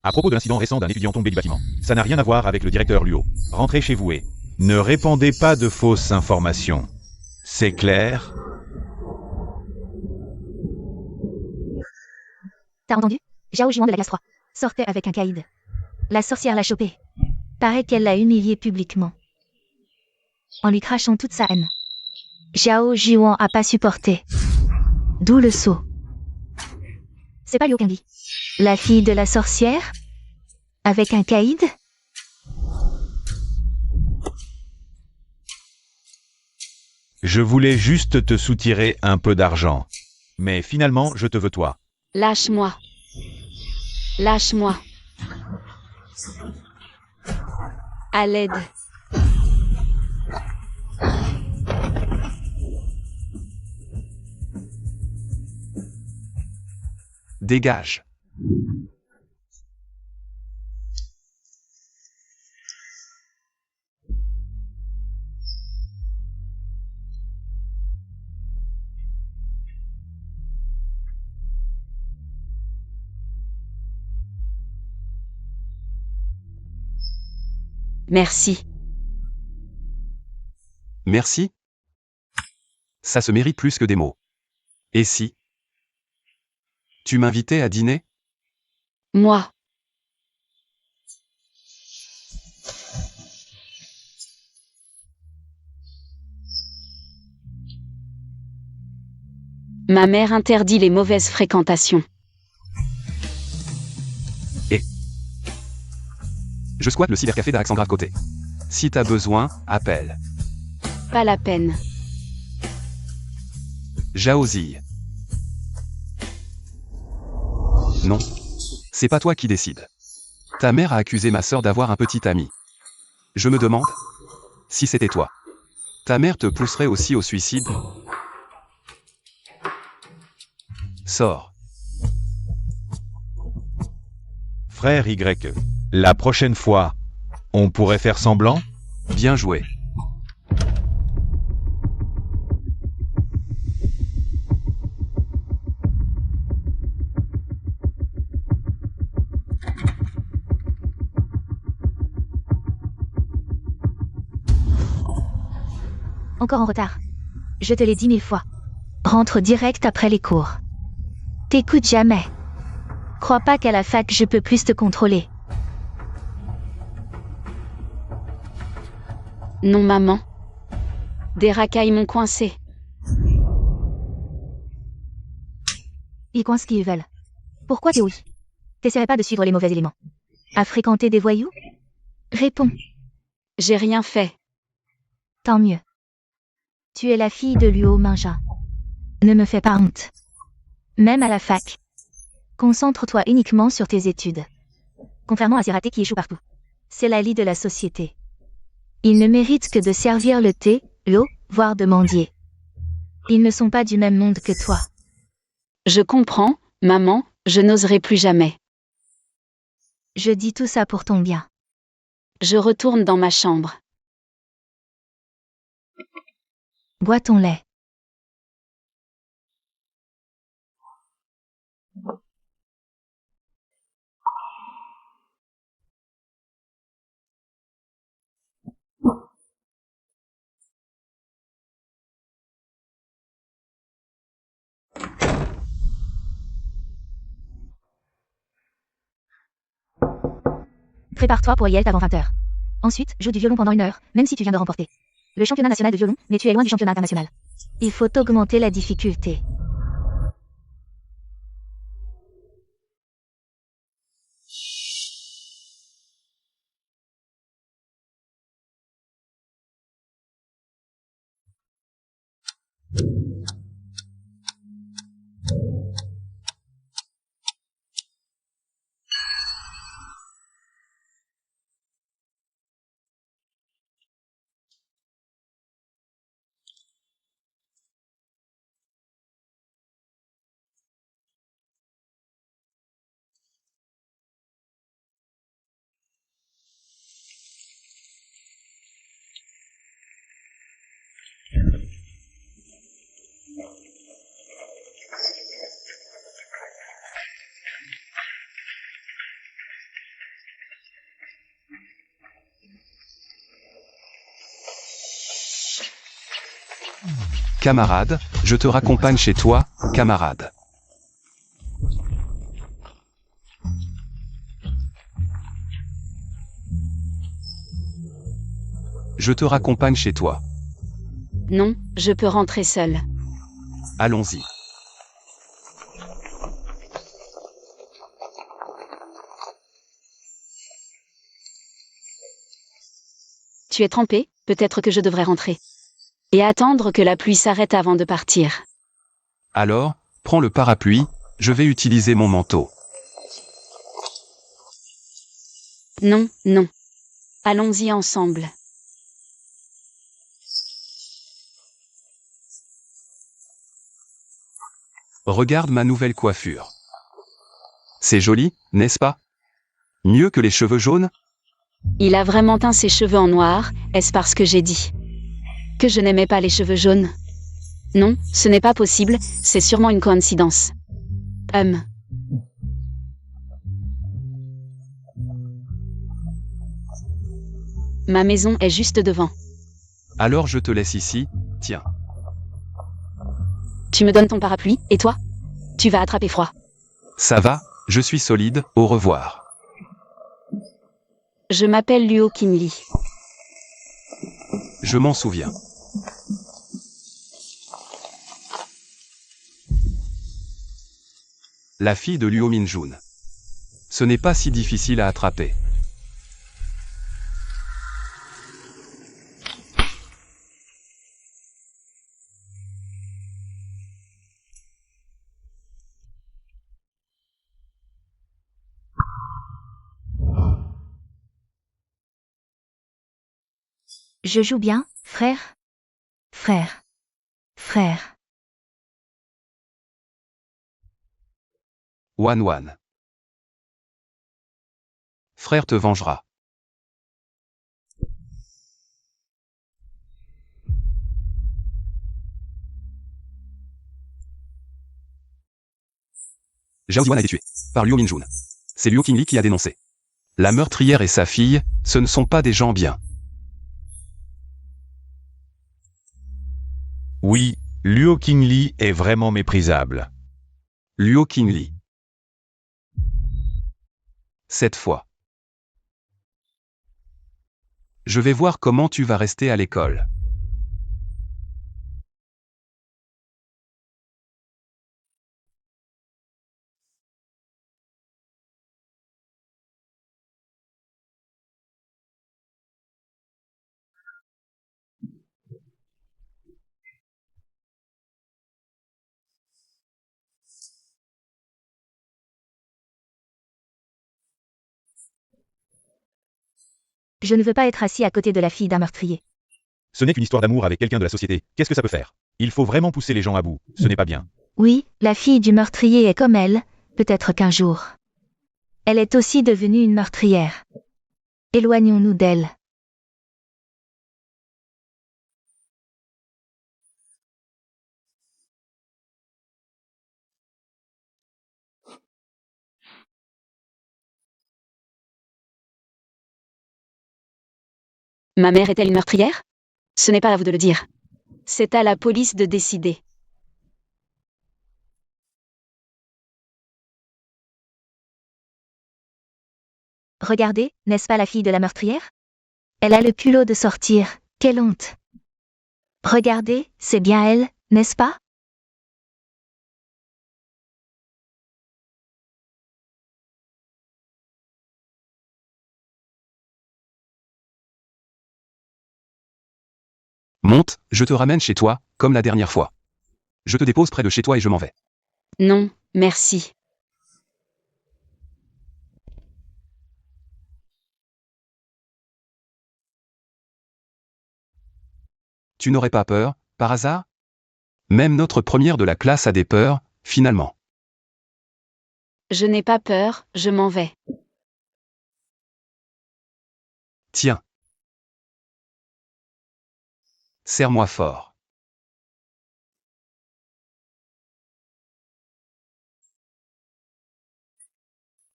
À propos de l'incident récent d'un étudiant tombé du bâtiment, ça n'a rien à voir avec le directeur Luo. Rentrez chez vous et ne répandez pas de fausses informations. C'est clair? T'as entendu? Zhao Juan de la classe 3 sortait avec un caïd. La sorcière l'a chopé. Paraît qu'elle l'a humilié publiquement, en lui crachant toute sa haine. Zhao Juan a pas supporté. D'où le saut. C'est pas Liu Kangli. La fille de la sorcière? Avec un caïd? Je voulais juste te soutirer un peu d'argent. Mais finalement, je te veux toi. Lâche-moi. Lâche-moi. À l'aide. Dégage. Merci. Merci. Ça se mérite plus que des mots. Et si tu m'invitais à dîner? Moi. Ma mère interdit les mauvaises fréquentations. Je squatte le cybercafé d'Alexandra Côté. Si t'as besoin, appelle. Pas la peine. Jaozi. Non. C'est pas toi qui décides. Ta mère a accusé ma sœur d'avoir un petit ami. Je me demande si c'était toi. Ta mère te pousserait aussi au suicide? Sors. Frère Y. La prochaine fois, on pourrait faire semblant? Bien joué. Encore en retard. Je te l'ai dit 1000 fois. Rentre direct après les cours. T'écoutes jamais. Crois pas qu'à la fac je peux plus te contrôler. Non, maman. Des racailles m'ont coincé. Ils coincent qui ils veulent. Pourquoi t'es oui? T'essaierais pas de suivre les mauvais éléments. À fréquenter des voyous? Réponds. J'ai rien fait. Tant mieux. Tu es la fille de Luo Minja. Ne me fais pas honte. Même à la fac. Concentre-toi uniquement sur tes études. Contrairement à ces ratés qui échouent partout. C'est la lie de la société. Ils ne méritent que de servir le thé, l'eau, voire de mendier. Ils ne sont pas du même monde que toi. Je comprends, maman, je n'oserai plus jamais. Je dis tout ça pour ton bien. Je retourne dans ma chambre. Bois ton lait. Prépare-toi pour Yelt avant 20h. Ensuite, joue du violon pendant 1 heure, même si tu viens de remporter le championnat national de violon, mais tu es loin du championnat international. Il faut augmenter la difficulté. Camarade, je te raccompagne chez toi, camarade. Je te raccompagne chez toi. Non, je peux rentrer seule. Allons-y. Tu es trempée, peut-être que je devrais rentrer. Et attendre que la pluie s'arrête avant de partir. Alors, prends le parapluie, je vais utiliser mon manteau. Non, non. Allons-y ensemble. Regarde ma nouvelle coiffure. C'est joli, n'est-ce pas? Mieux que les cheveux jaunes? Il a vraiment teint ses cheveux en noir, est-ce parce que j'ai dit que je n'aimais pas les cheveux jaunes? Non, ce n'est pas possible, c'est sûrement une coïncidence. Ma maison est juste devant. Alors je te laisse ici, tiens. Tu me donnes ton parapluie, et toi? Tu vas attraper froid. Ça va, je suis solide, au revoir. Je m'appelle Luo Kinli. Je m'en souviens. La fille de Luo Minjun. Ce n'est pas si difficile à attraper. Je joue bien, frère. Frère. Frère. Wan Wan. Frère te vengera. Zhao Ziwan a été tué par Luo Minjun. C'est Luo Qingli qui a dénoncé. La meurtrière et sa fille, ce ne sont pas des gens bien. Oui, Luo Qingli est vraiment méprisable. Luo Qingli. Cette fois. Je vais voir comment tu vas rester à l'école. Je ne veux pas être assis à côté de la fille d'un meurtrier. Ce n'est qu'une histoire d'amour avec quelqu'un de la société. Qu'est-ce que ça peut faire? Il faut vraiment pousser les gens à bout. Ce n'est pas bien. Oui, la fille du meurtrier est comme elle, peut-être qu'un jour. Elle est aussi devenue une meurtrière. Éloignons-nous d'elle. Ma mère est-elle une meurtrière? Ce n'est pas à vous de le dire. C'est à la police de décider. Regardez, n'est-ce pas la fille de la meurtrière? Elle a le culot de sortir, quelle honte. Regardez, c'est bien elle, n'est-ce pas? Monte, je te ramène chez toi, comme la dernière fois. Je te dépose près de chez toi et je m'en vais. Non, merci. Tu n'aurais pas peur, par hasard? Même notre première de la classe a des peurs, finalement. Je n'ai pas peur, je m'en vais. Tiens. Serre-moi fort.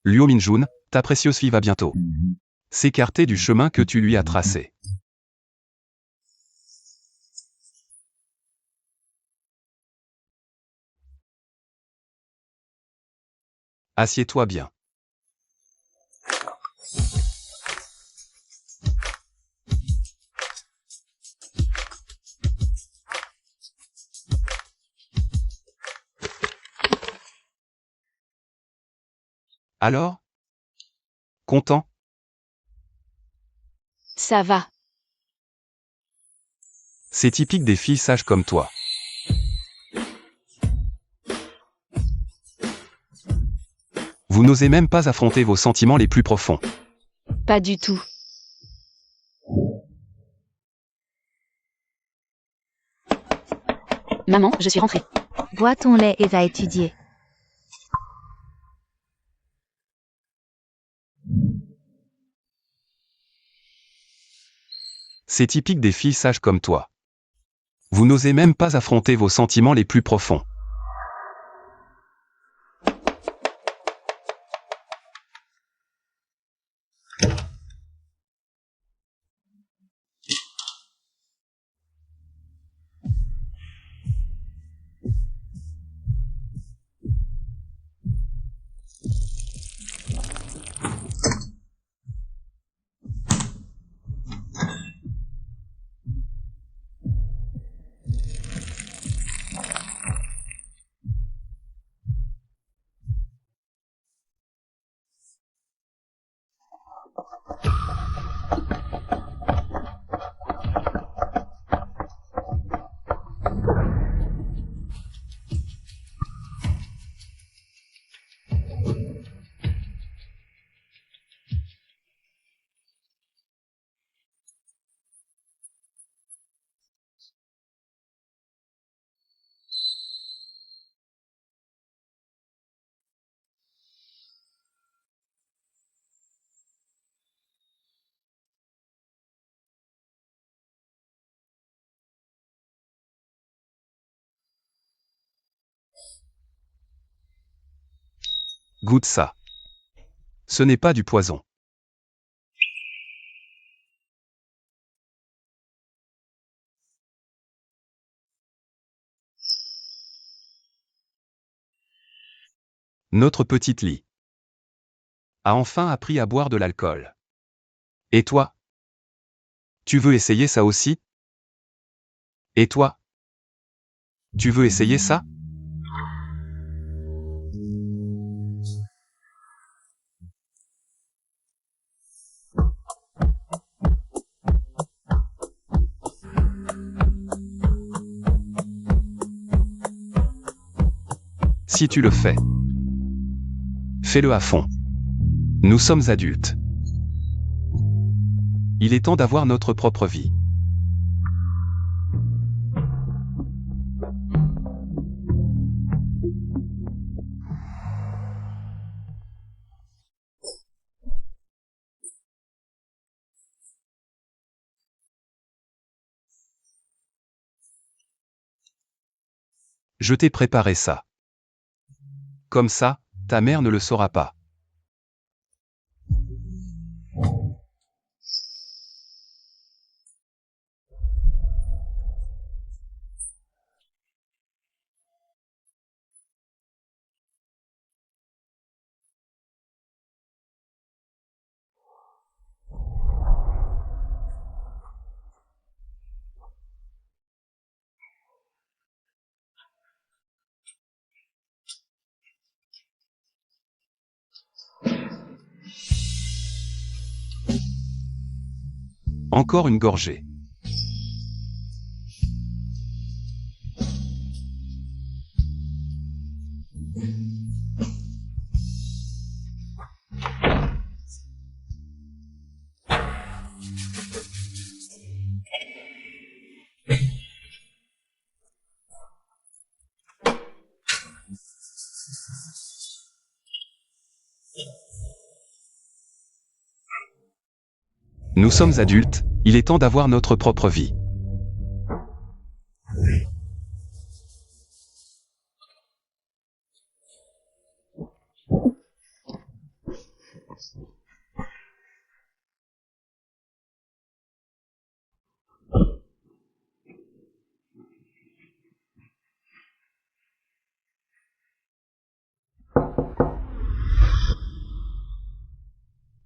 Luo Minjun, ta précieuse fille va bientôt s'écarter du chemin que tu lui as tracé. Assieds-toi bien. Alors? Content? Ça va. C'est typique des filles sages comme toi. Vous n'osez même pas affronter vos sentiments les plus profonds. Pas du tout. Maman, je suis rentrée. Bois ton lait et va étudier. C'est typique des filles sages comme toi. Vous n'osez même pas affronter vos sentiments les plus profonds. Goûte ça. Ce n'est pas du poison. Notre petite Lee a enfin appris à boire de l'alcool. Et toi? Tu veux essayer ça aussi? Et toi? Tu veux essayer ça? Si tu le fais, fais-le à fond. Nous sommes adultes. Il est temps d'avoir notre propre vie. Je t'ai préparé ça. Comme ça, ta mère ne le saura pas. Encore une gorgée. Nous sommes adultes, il est temps d'avoir notre propre vie.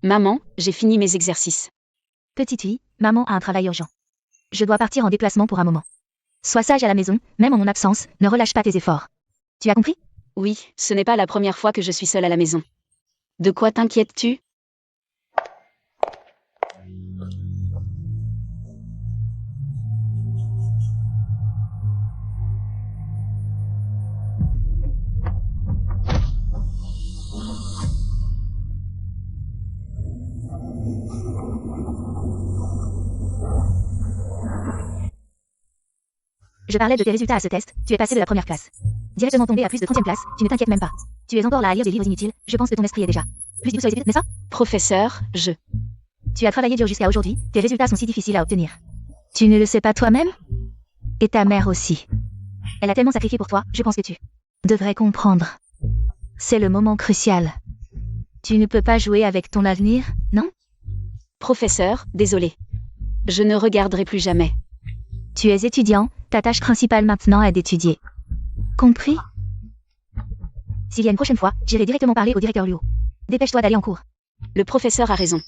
Maman, j'ai fini mes exercices. Petite fille, maman a un travail urgent. Je dois partir en déplacement pour un moment. Sois sage à la maison, même en mon absence, ne relâche pas tes efforts. Tu as compris? Oui, ce n'est pas la première fois que je suis seule à la maison. De quoi t'inquiètes-tu? Je parlais de tes résultats à ce test, tu es passé de la première classe. Directement tombé à plus de 30e place, tu ne t'inquiètes même pas. Tu es encore là à lire des livres inutiles, je pense que ton esprit est déjà plus du sur les études, n'est-ce pas? Professeur, Tu as travaillé dur jusqu'à aujourd'hui, tes résultats sont si difficiles à obtenir. Tu ne le sais pas toi-même? Et ta mère aussi. Elle a tellement sacrifié pour toi, je pense que tu devrais comprendre. C'est le moment crucial. Tu ne peux pas jouer avec ton avenir, non? Professeur, désolé. Je ne regarderai plus jamais. Tu es étudiant, ta tâche principale maintenant est d'étudier. Compris? S'il y a une prochaine fois, j'irai directement parler au directeur Luo. Dépêche-toi d'aller en cours. Le professeur a raison.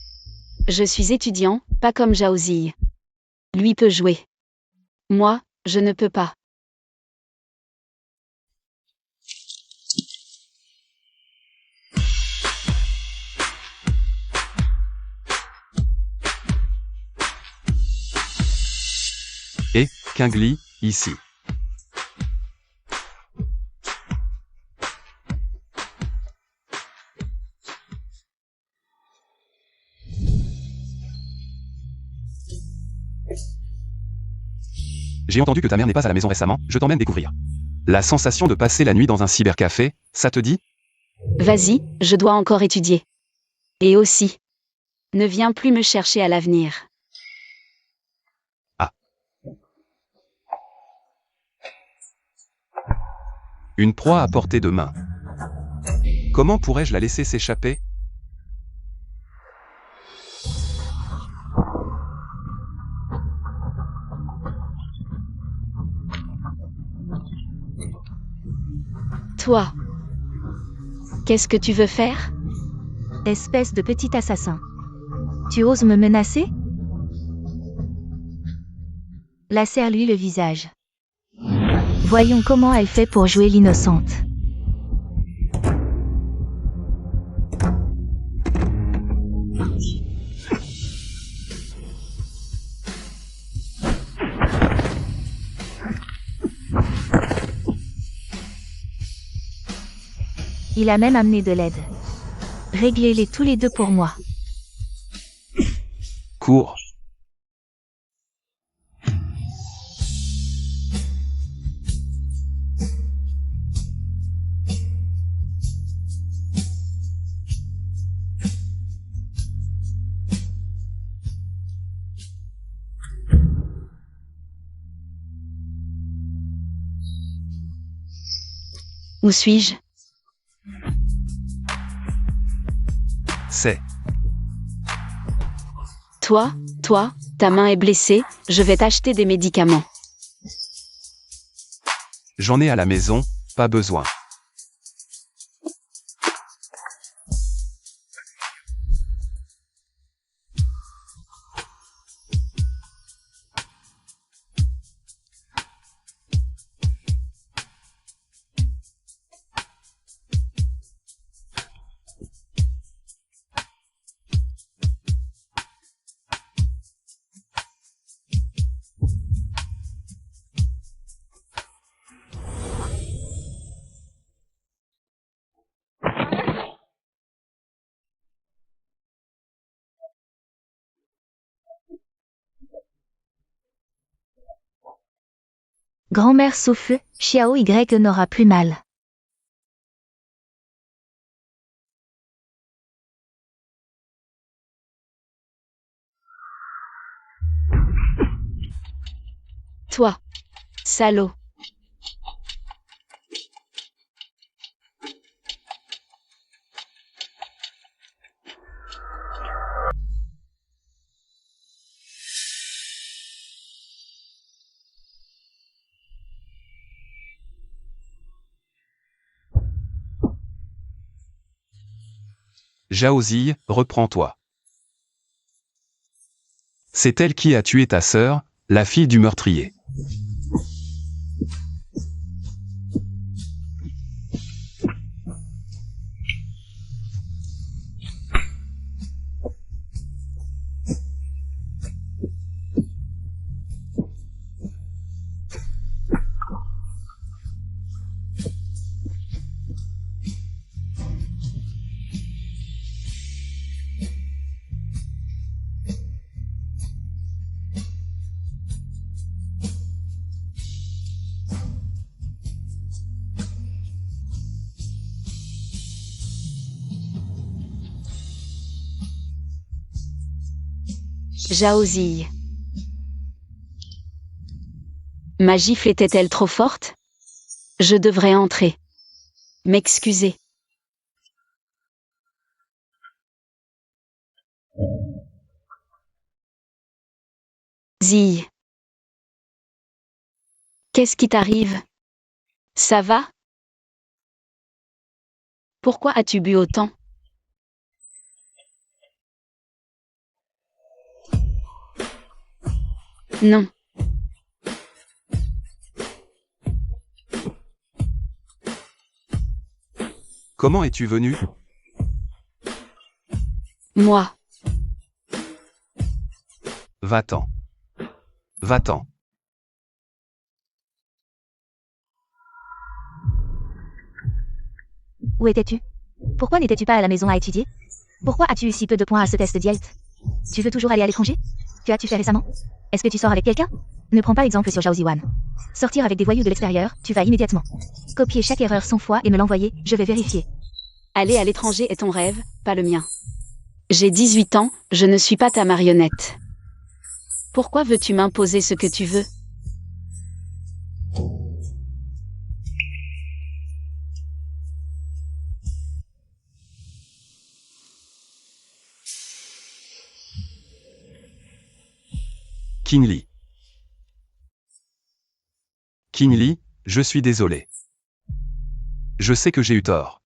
Je suis étudiant, pas comme Zhaozi. Lui peut jouer. Moi, je ne peux pas. Et, Kingli, ici. J'ai entendu que ta mère n'est pas à la maison récemment, je t'emmène découvrir. La sensation de passer la nuit dans un cybercafé, ça te dit? Vas-y, je dois encore étudier. Et aussi, ne viens plus me chercher à l'avenir. Une proie à portée de main. Comment pourrais-je la laisser s'échapper? Toi, qu'est-ce que tu veux faire? Espèce de petit assassin. Tu oses me menacer? Lacère-lui le visage. Voyons comment elle fait pour jouer l'innocente. Il a même amené de l'aide. Réglez-les tous les deux pour moi. Cours. Où suis-je? C'est. Toi, ta main est blessée, je vais t'acheter des médicaments. J'en ai à la maison, pas besoin. Grand-mère souffle, Xiao Y n'aura plus mal. Toi, salaud. Zhaozi, reprends-toi. C'est elle qui a tué ta sœur, la fille du meurtrier. Jaousie. Ma gifle était-elle trop forte? Je devrais entrer. M'excuser. Zille. Qu'est-ce qui t'arrive? Ça va? Pourquoi as-tu bu autant? Non. Comment es-tu venu? Moi. Va-t'en. Va-t'en. Où étais-tu? Pourquoi n'étais-tu pas à la maison à étudier? Pourquoi as-tu eu si peu de points à ce test d'IELTS? Tu veux toujours aller à l'étranger? Que as-tu fait récemment? Est-ce que tu sors avec quelqu'un? Ne prends pas exemple sur Zhao Ziwan. Sortir avec des voyous de l'extérieur, tu vas immédiatement copier chaque erreur 100 fois et me l'envoyer, je vais vérifier. Aller à l'étranger est ton rêve, pas le mien. J'ai 18 ans, je ne suis pas ta marionnette. Pourquoi veux-tu m'imposer ce que tu veux? Qingli. Qingli, je suis désolé. Je sais que j'ai eu tort.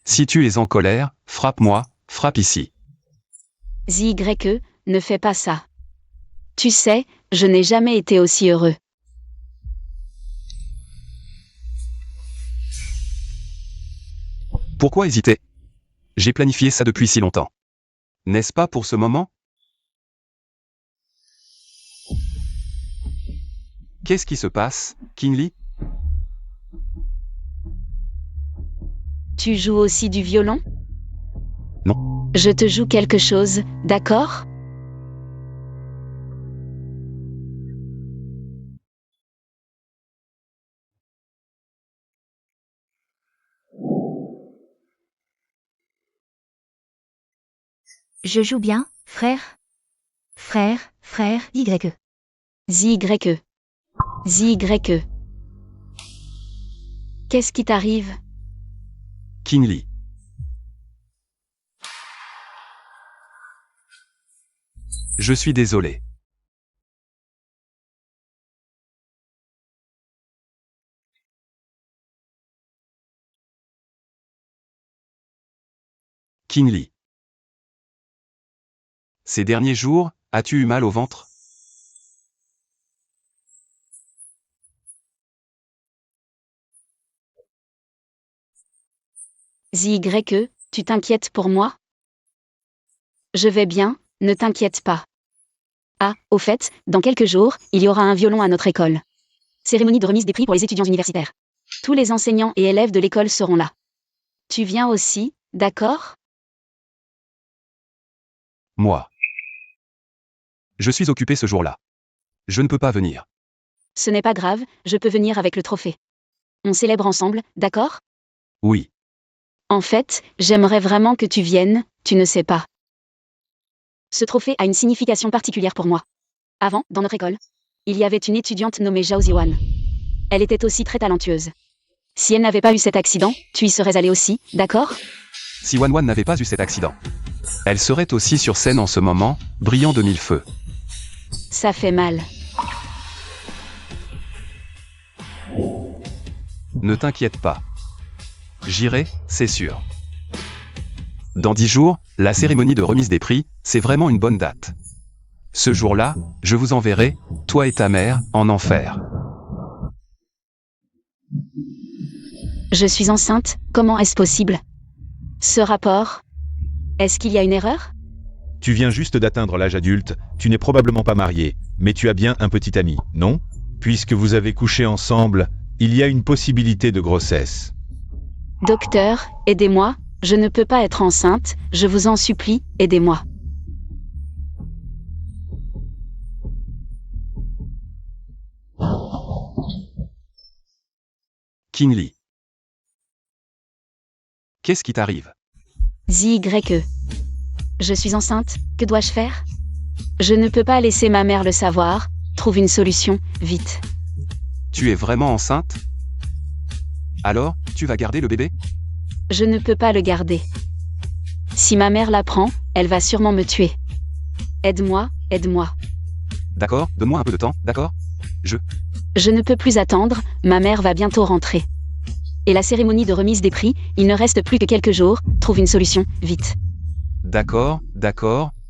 Si tu es en colère, frappe-moi, frappe ici. Zy, ne fais pas ça. Tu sais, je n'ai jamais été aussi heureux. Pourquoi hésiter? J'ai planifié ça depuis si longtemps. N'est-ce pas pour ce moment? Qu'est-ce qui se passe, Qingli? Tu joues aussi du violon? Non. Je te joue quelque chose, d'accord? Je joue bien, frère. Frère, YE. Zy. Qu'est-ce qui t'arrive? Qingli. Je suis désolé. Qingli. Ces derniers jours, as-tu eu mal au ventre? Zy, tu t'inquiètes pour moi? Je vais bien, ne t'inquiète pas. Ah, au fait, dans quelques jours, il y aura un violon à notre école. Cérémonie de remise des prix pour les étudiants universitaires. Tous les enseignants et élèves de l'école seront là. Tu viens aussi, d'accord? Moi. Je suis occupé ce jour-là. Je ne peux pas venir. Ce n'est pas grave, je peux venir avec le trophée. On célèbre ensemble, d'accord? Oui. En fait, j'aimerais vraiment que tu viennes, tu ne sais pas. Ce trophée a une signification particulière pour moi. Avant, dans notre école, il y avait une étudiante nommée Zhao Ziwan. Elle était aussi très talentueuse. Si elle n'avait pas eu cet accident, tu y serais allé aussi, d'accord? Si Wanwan n'avait pas eu cet accident, elle serait aussi sur scène en ce moment, brillant de mille feux. Ça fait mal. Ne t'inquiète pas. J'irai, c'est sûr. Dans 10 jours, la cérémonie de remise des prix, c'est vraiment une bonne date. Ce jour-là, je vous enverrai, toi et ta mère, en enfer. Je suis enceinte, comment est-ce possible? Ce rapport? Est-ce qu'il y a une erreur? Tu viens juste d'atteindre l'âge adulte, tu n'es probablement pas marié, mais tu as bien un petit ami, non? Puisque vous avez couché ensemble, il y a une possibilité de grossesse. Docteur, aidez-moi, je ne peux pas être enceinte, je vous en supplie, aidez-moi. Kinley. Qu'est-ce qui t'arrive? ZYE. Je suis enceinte, que dois-je faire? Je ne peux pas laisser ma mère le savoir, trouve une solution, vite. Tu es vraiment enceinte? Alors, tu vas garder le bébé? Je ne peux pas le garder. Si ma mère l'apprend, elle va sûrement me tuer. Aide-moi, aide-moi. D'accord, donne-moi un peu de temps, d'accord? Je ne peux plus attendre, ma mère va bientôt rentrer. Et la cérémonie de remise des prix, il ne reste plus que quelques jours, trouve une solution, vite. D'accord,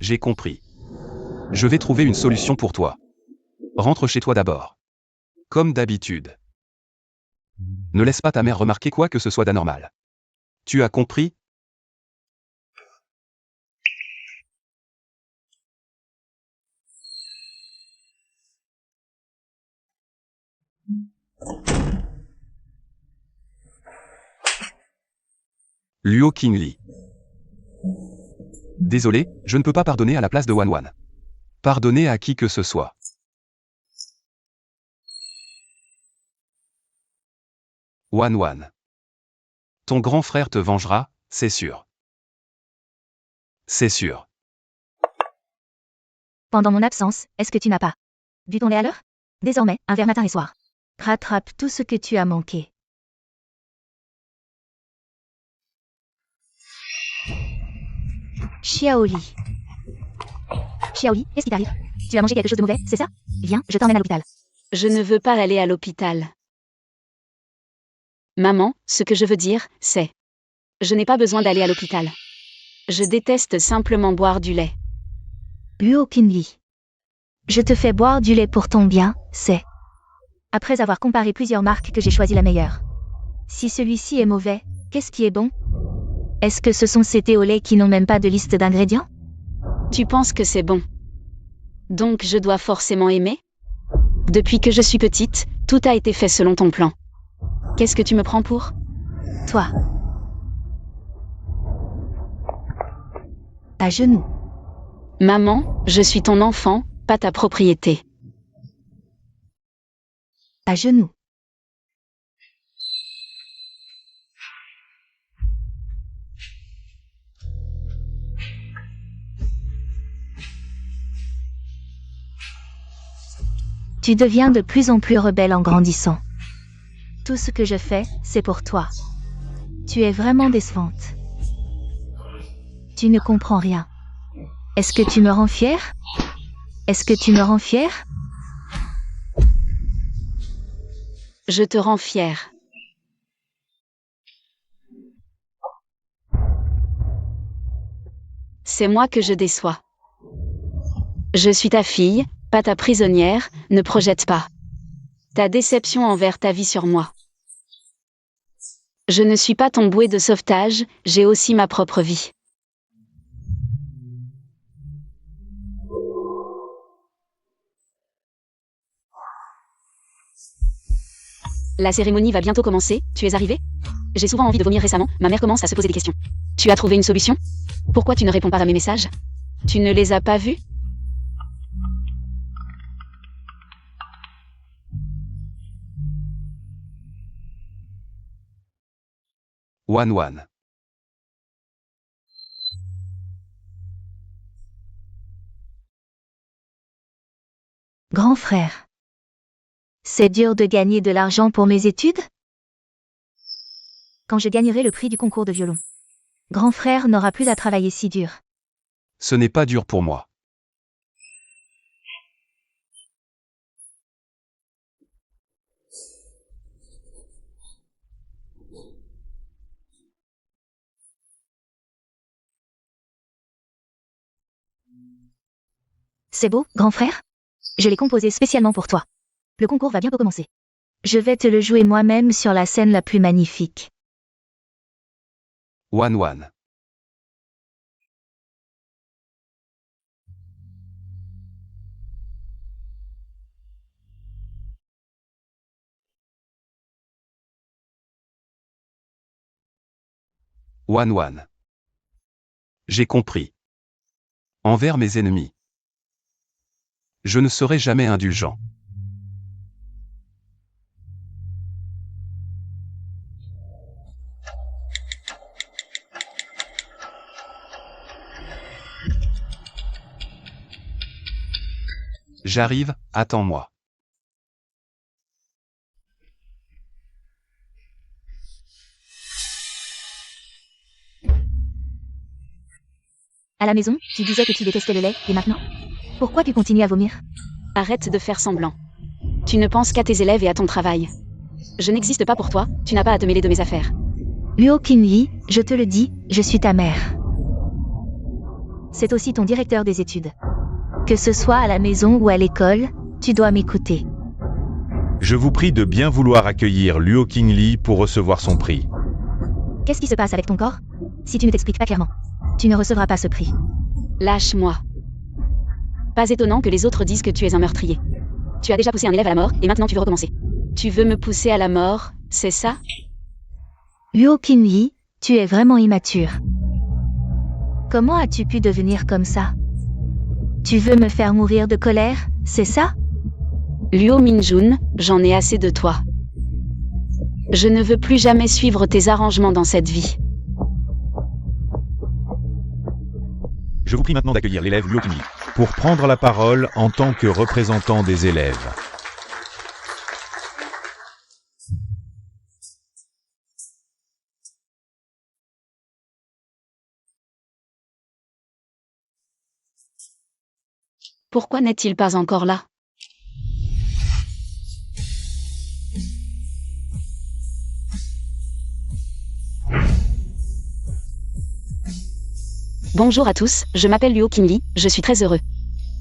j'ai compris. Je vais trouver une solution pour toi. Rentre chez toi d'abord. Comme d'habitude. Ne laisse pas ta mère remarquer quoi que ce soit d'anormal. Tu as compris? Luo Kinley. Désolé, je ne peux pas pardonner à la place de Wanwan. Pardonner à qui que ce soit. Wanwan. Ton grand frère te vengera, c'est sûr. C'est sûr. Pendant mon absence, est-ce que tu n'as pas bu ton lait à l'heure? Désormais, un verre matin et soir. Rattrape tout ce que tu as manqué. Xiaoli. Xiaoli, qu'est-ce qui t'arrive? Tu as mangé quelque chose de mauvais, c'est ça? Viens, je t'emmène à l'hôpital. Je ne veux pas aller à l'hôpital. Maman, ce que je veux dire, c'est... Je n'ai pas besoin d'aller à l'hôpital. Je déteste simplement boire du lait. Luo Kinley. Je te fais boire du lait pour ton bien, c'est... Après avoir comparé plusieurs marques que j'ai choisi la meilleure. Si celui-ci est mauvais, qu'est-ce qui est bon? Est-ce que ce sont ces thés au lait qui n'ont même pas de liste d'ingrédients? Tu penses que c'est bon. Donc je dois forcément aimer? Depuis que je suis petite, tout a été fait selon ton plan. Qu'est-ce que tu me prends pour? Toi. À genoux. Maman, je suis ton enfant, pas ta propriété. À genoux. Tu deviens de plus en plus rebelle en grandissant. Tout ce que je fais, c'est pour toi. Tu es vraiment décevante. Tu ne comprends rien. Est-ce que tu me rends fière? Est-ce que tu me rends fière? Je te rends fière. C'est moi que je déçois. Je suis ta fille, pas ta prisonnière, ne projette pas ta déception envers ta vie sur moi. Je ne suis pas ton bouée de sauvetage, j'ai aussi ma propre vie. La cérémonie va bientôt commencer, tu es arrivé? J'ai souvent envie de vomir récemment, ma mère commence à se poser des questions. Tu as trouvé une solution? Pourquoi tu ne réponds pas à mes messages? Tu ne les as pas vus? Wanwan. Grand frère. C'est dur de gagner de l'argent pour mes études? Quand je gagnerai le prix du concours de violon. Grand frère n'aura plus à travailler si dur. Ce n'est pas dur pour moi. C'est beau, grand frère? Je l'ai composé spécialement pour toi. Le concours va bientôt commencer. Je vais te le jouer moi-même sur la scène la plus magnifique. Wan. Wan. J'ai compris. Envers mes ennemis, je ne serai jamais indulgent. J'arrive, attends-moi. À la maison, tu disais que tu détestais le lait, et maintenant? Pourquoi tu continues à vomir? Arrête de faire semblant. Tu ne penses qu'à tes élèves et à ton travail. Je n'existe pas pour toi, tu n'as pas à te mêler de mes affaires. Luo Qinyi, je te le dis, je suis ta mère. C'est aussi ton directeur des études. Que ce soit à la maison ou à l'école, tu dois m'écouter. Je vous prie de bien vouloir accueillir Luo Qingli pour recevoir son prix. Qu'est-ce qui se passe avec ton corps? Si tu ne t'expliques pas clairement, tu ne recevras pas ce prix. Lâche-moi. Pas étonnant que les autres disent que tu es un meurtrier. Tu as déjà poussé un élève à la mort, et maintenant tu veux recommencer. Tu veux me pousser à la mort, c'est ça? Luo Qinyi, tu es vraiment immature. Comment as-tu pu devenir comme ça? Tu veux me faire mourir de colère, c'est ça? Luo Minjun, j'en ai assez de toi. Je ne veux plus jamais suivre tes arrangements dans cette vie. Je vous prie maintenant d'accueillir l'élève Luo Qingli pour prendre la parole en tant que représentant des élèves. Pourquoi n'est-il pas encore là? Bonjour à tous, je m'appelle Luo Qinli, je suis très heureux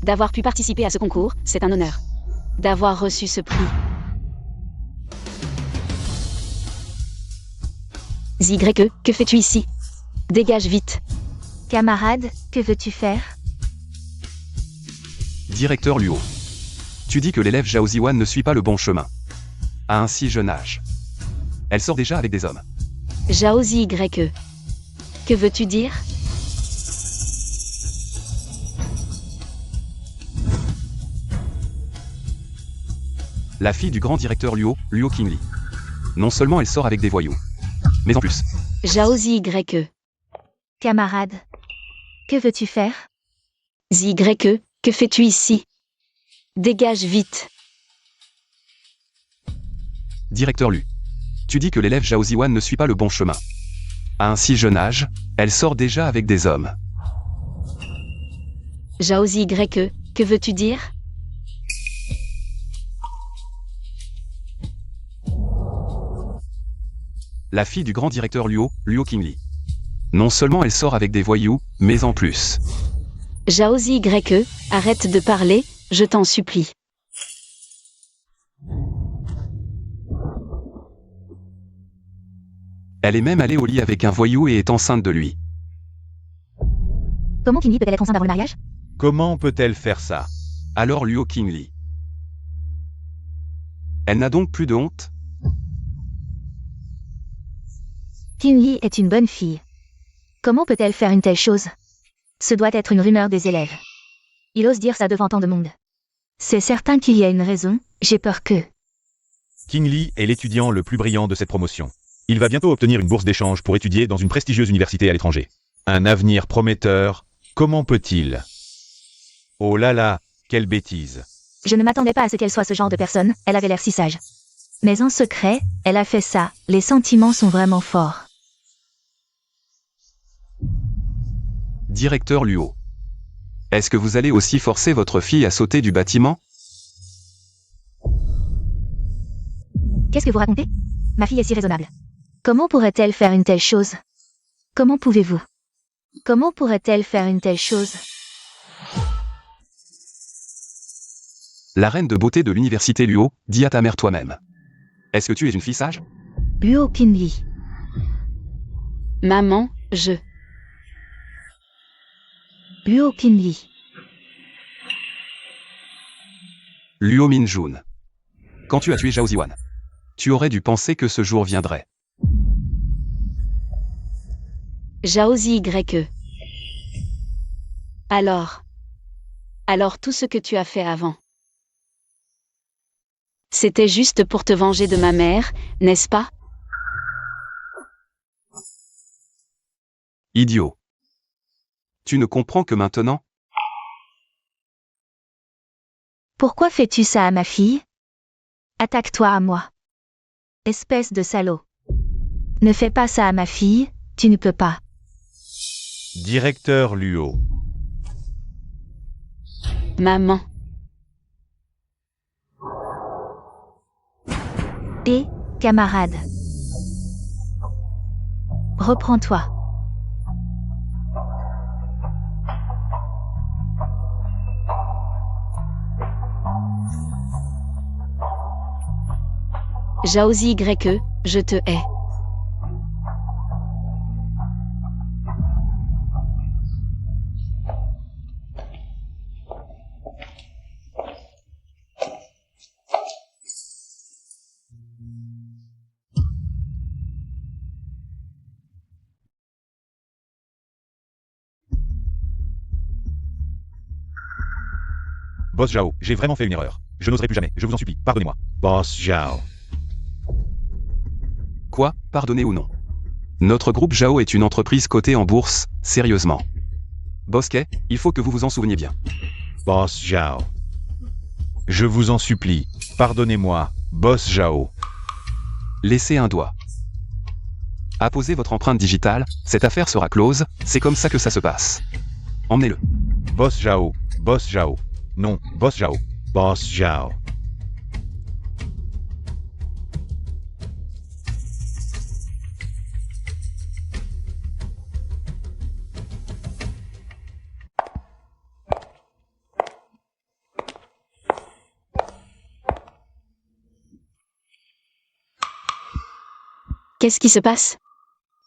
d'avoir pu participer à ce concours, c'est un honneur d'avoir reçu ce prix. Zygre, que fais-tu ici? Dégage vite. Camarade, que veux-tu faire? Directeur Luo. Tu dis que l'élève Zhao Ziwan ne suit pas le bon chemin. À un si jeune âge. Elle sort déjà avec des hommes. Zhao Zygre. Que veux-tu dire? La fille du grand directeur Luo Qingli. Non seulement elle sort avec des voyous, mais en plus. Zhao Zygre. Camarade, que veux-tu faire? Zygre, que fais-tu ici? Dégage vite. Directeur Lu. Tu dis que l'élève Zhao Ziwan ne suit pas le bon chemin. À un si jeune âge, elle sort déjà avec des hommes. Zhao Zygre, que veux-tu dire? La fille du grand directeur Luo Qingli. Non seulement elle sort avec des voyous, mais en plus. Zhao Zygre, arrête de parler, je t'en supplie. Elle est même allée au lit avec un voyou et est enceinte de lui. Comment Qinyi peut-elle être enceinte avant le mariage? Comment peut-elle faire ça? Alors Luo Qingli. Elle n'a donc plus de honte? Qinyi est une bonne fille. Comment peut-elle faire une telle chose? Ce doit être une rumeur des élèves. Il ose dire ça devant tant de monde. C'est certain qu'il y a une raison, j'ai peur que... Qingli est l'étudiant le plus brillant de cette promotion. Il va bientôt obtenir une bourse d'échange pour étudier dans une prestigieuse université à l'étranger. Un avenir prometteur, comment peut-il? Oh là là, quelle bêtise. Je ne m'attendais pas à ce qu'elle soit ce genre de personne, elle avait l'air si sage. Mais en secret, elle a fait ça, les sentiments sont vraiment forts. Directeur Luo. Est-ce que vous allez aussi forcer votre fille à sauter du bâtiment? Qu'est-ce que vous racontez? Ma fille est si raisonnable. Comment pourrait-elle faire une telle chose? Comment pouvez-vous? Comment pourrait-elle faire une telle chose? La reine de beauté de l'université Luo, dis à ta mère toi-même. Est-ce que tu es une fille sage? Luo Qinli. Maman, je. Luo Qinli. Luo Minjun. Quand tu as tué Zhao Ziwan, tu aurais dû penser que ce jour viendrait. Zhao Zi-Y-E. Alors tout ce que tu as fait avant. C'était juste pour te venger de ma mère, n'est-ce pas? Idiot. Tu ne comprends que maintenant? Pourquoi fais-tu ça à ma fille? Attaque-toi à moi. Espèce de salaud. Ne fais pas ça à ma fille, tu ne peux pas. Directeur Luo. Maman. Et, camarade. Reprends-toi. Zhao Zi-Y-E, je te hais. Boss Zhao, j'ai vraiment fait une erreur. Je n'oserai plus jamais, je vous en supplie, pardonnez-moi. Boss Zhao. Quoi, pardonner ou non? Notre groupe Zhao est une entreprise cotée en bourse, sérieusement. Bosquet, il faut que vous vous en souveniez bien. Boss Zhao. Je vous en supplie, pardonnez-moi, Boss Zhao. Laissez un doigt. Apposez votre empreinte digitale, cette affaire sera close, c'est comme ça que ça se passe. Emmenez-le. Boss Zhao, Boss Zhao. Non, Boss Zhao. Boss Zhao. Qu'est-ce qui se passe?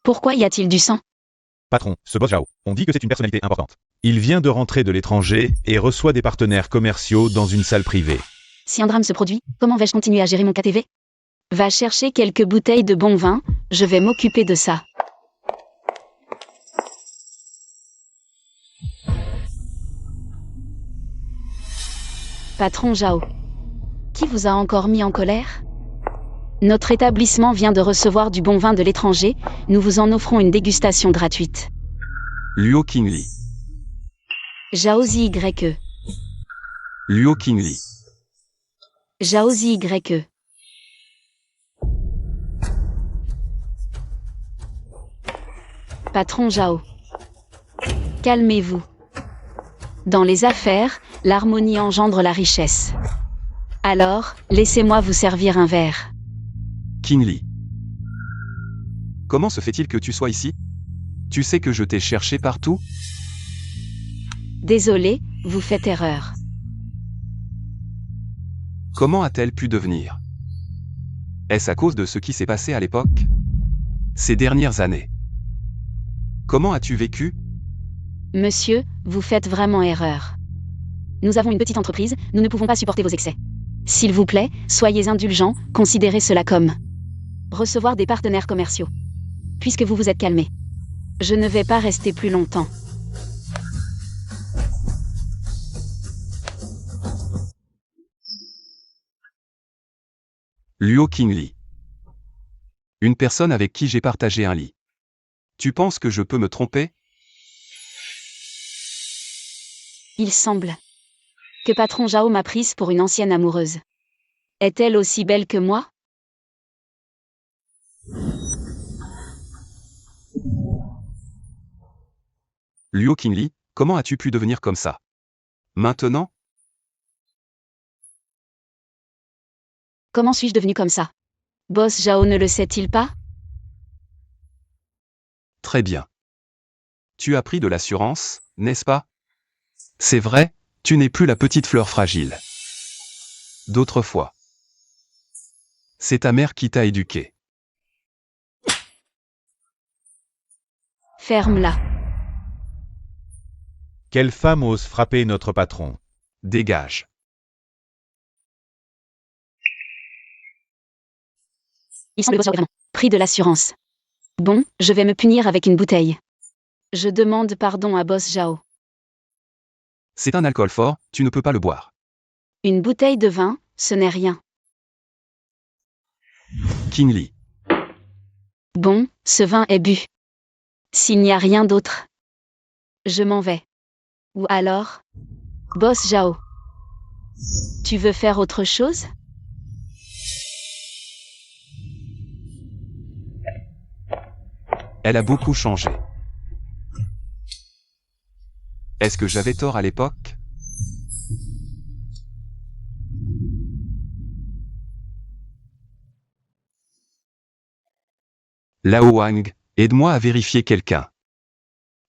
Pourquoi y a-t-il du sang? Patron, ce Boss Zhao, on dit que c'est une personnalité importante. Il vient de rentrer de l'étranger et reçoit des partenaires commerciaux dans une salle privée. Si un drame se produit, comment vais-je continuer à gérer mon KTV? Va chercher quelques bouteilles de bon vin, je vais m'occuper de ça. Patron Zhao. Qui vous a encore mis en colère? Notre établissement vient de recevoir du bon vin de l'étranger, nous vous en offrons une dégustation gratuite. Luo Qingli. Zhao Zi-Y-E. Luo Qingli. Zhao Zi-Y-E. Patron Zhao. Calmez-vous. Dans les affaires, l'harmonie engendre la richesse. Alors, laissez-moi vous servir un verre. Qingli. Comment se fait-il que tu sois ici? Tu sais que je t'ai cherché partout? Désolé, vous faites erreur. Comment a-t-elle pu devenir? Est-ce à cause de ce qui s'est passé à l'époque? Ces dernières années. Comment as-tu vécu? Monsieur, vous faites vraiment erreur. Nous avons une petite entreprise, nous ne pouvons pas supporter vos excès. S'il vous plaît, soyez indulgents, considérez cela comme recevoir des partenaires commerciaux. Puisque vous vous êtes calmé. Je ne vais pas rester plus longtemps. Luo Qingli. Une personne avec qui j'ai partagé un lit. Tu penses que je peux me tromper? Il semble que patron Zhao m'a prise pour une ancienne amoureuse. Est-elle aussi belle que moi? Luo Qingli, comment as-tu pu devenir comme ça? Maintenant? Comment suis-je devenu comme ça? Boss Zhao ne le sait-il pas? Très bien. Tu as pris de l'assurance, n'est-ce pas? C'est vrai, tu n'es plus la petite fleur fragile. d'autrefois. C'est ta mère qui t'a éduqué. Ferme-la. Quelle femme ose frapper notre patron? Dégage. Il semble bosser vraiment. Prix de l'assurance. Bon, je vais me punir avec une bouteille. Je demande pardon à Boss Zhao. C'est un alcool fort, tu ne peux pas le boire. Une bouteille de vin, ce n'est rien. King Lee. Bon, ce vin est bu. S'il n'y a rien d'autre, je m'en vais. Ou alors, Boss Zhao, tu veux faire autre chose? Elle a beaucoup changé. Est-ce que j'avais tort à l'époque? Lao Wang, aide-moi à vérifier quelqu'un.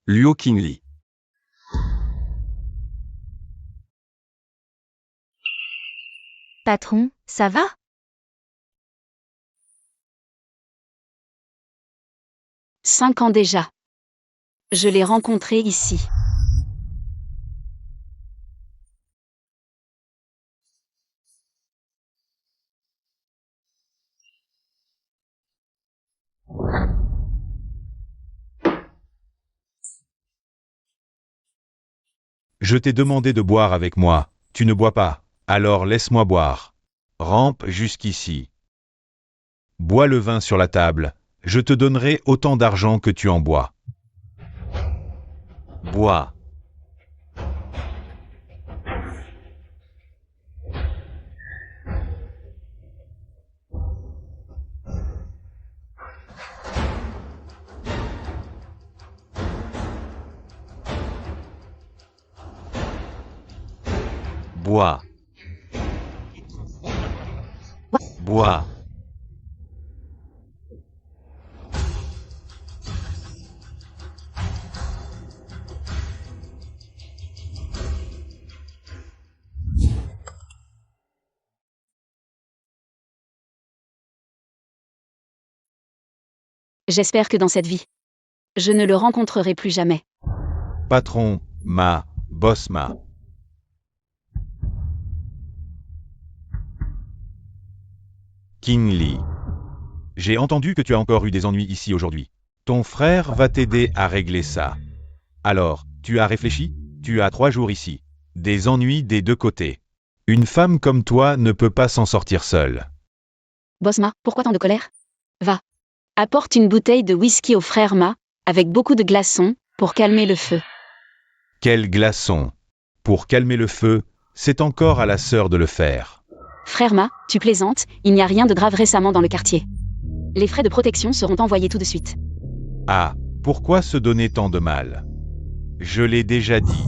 Luo Qingli. Patron, ça va? « 5 ans déjà. Je l'ai rencontré ici. Je t'ai demandé de boire avec moi. Tu ne bois pas. Alors laisse-moi boire. Rampe jusqu'ici. Bois le vin sur la table. Je te donnerai autant d'argent que tu en bois. Bois. Bois. Bois. J'espère que dans cette vie, je ne le rencontrerai plus jamais. Patron, boss ma. King Lee. J'ai entendu que tu as encore eu des ennuis ici aujourd'hui. Ton frère va t'aider à régler ça. Alors, tu as réfléchi? Tu as 3 jours ici. Des ennuis des deux côtés. Une femme comme toi ne peut pas s'en sortir seule. Boss Ma, pourquoi tant de colère? Va. Apporte une bouteille de whisky au frère Ma, avec beaucoup de glaçons, pour calmer le feu. Quel glaçon! Pour calmer le feu, c'est encore à la sœur de le faire. Frère Ma, tu plaisantes, il n'y a rien de grave récemment dans le quartier. Les frais de protection seront envoyés tout de suite. Ah, pourquoi se donner tant de mal? Je l'ai déjà dit.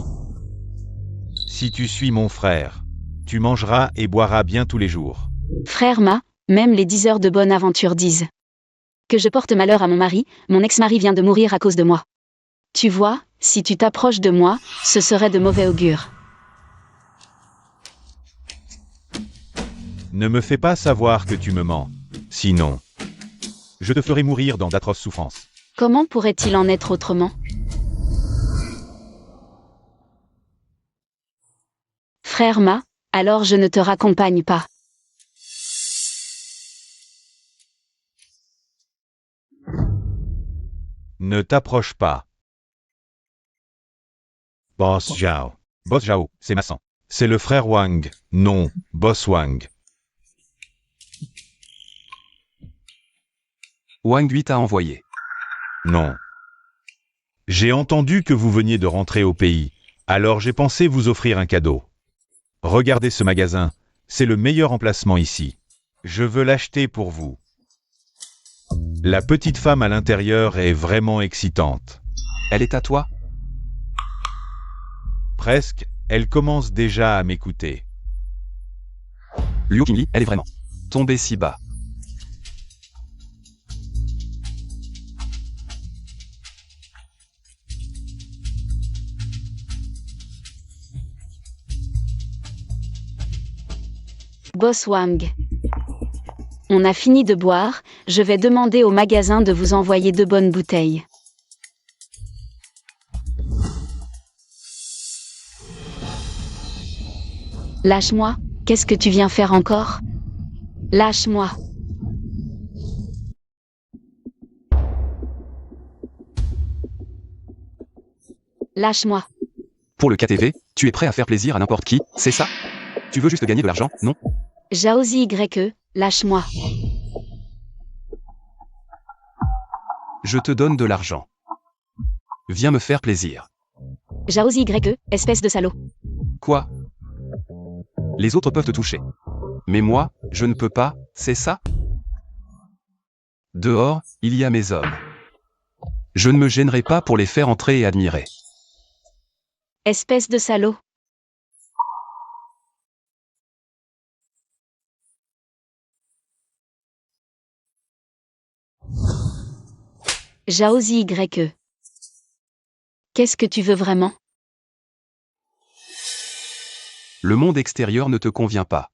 Si tu suis mon frère, tu mangeras et boiras bien tous les jours. Frère Ma, même les 10 heures de bonne aventure disent que je porte malheur à mon mari, mon ex-mari vient de mourir à cause de moi. Tu vois, si tu t'approches de moi, ce serait de mauvais augure. Ne me fais pas savoir que tu me mens. Sinon, je te ferai mourir dans d'atroces souffrances. Comment pourrait-il en être autrement? Frère Ma, alors je ne te raccompagne pas. Ne t'approche pas. Boss Zhao. Boss Zhao, c'est ma sang. C'est le frère Wang, non, Boss Wang. Wang lui t'a envoyé. Non. J'ai entendu que vous veniez de rentrer au pays, alors j'ai pensé vous offrir un cadeau. Regardez ce magasin, c'est le meilleur emplacement ici. Je veux l'acheter pour vous. La petite femme à l'intérieur est vraiment excitante. Elle est à toi? Presque, elle commence déjà à m'écouter. Liu Qingli, elle est vraiment tombée si bas. Boss Wang. On a fini de boire, je vais demander au magasin de vous envoyer 2 bonnes bouteilles. Lâche-moi, qu'est-ce que tu viens faire encore? Lâche-moi. Lâche-moi. Pour le KTV, tu es prêt à faire plaisir à n'importe qui, c'est ça? Tu veux juste gagner de l'argent, non? Jaozi YE, lâche-moi. Je te donne de l'argent. Viens me faire plaisir. Jaozi YE, espèce de salaud. Quoi? Les autres peuvent te toucher. Mais moi, je ne peux pas, c'est ça? Dehors, il y a mes hommes. Je ne me gênerai pas pour les faire entrer et admirer. Espèce de salaud. Jaozi YE. Qu'est-ce que tu veux vraiment? Le monde extérieur ne te convient pas.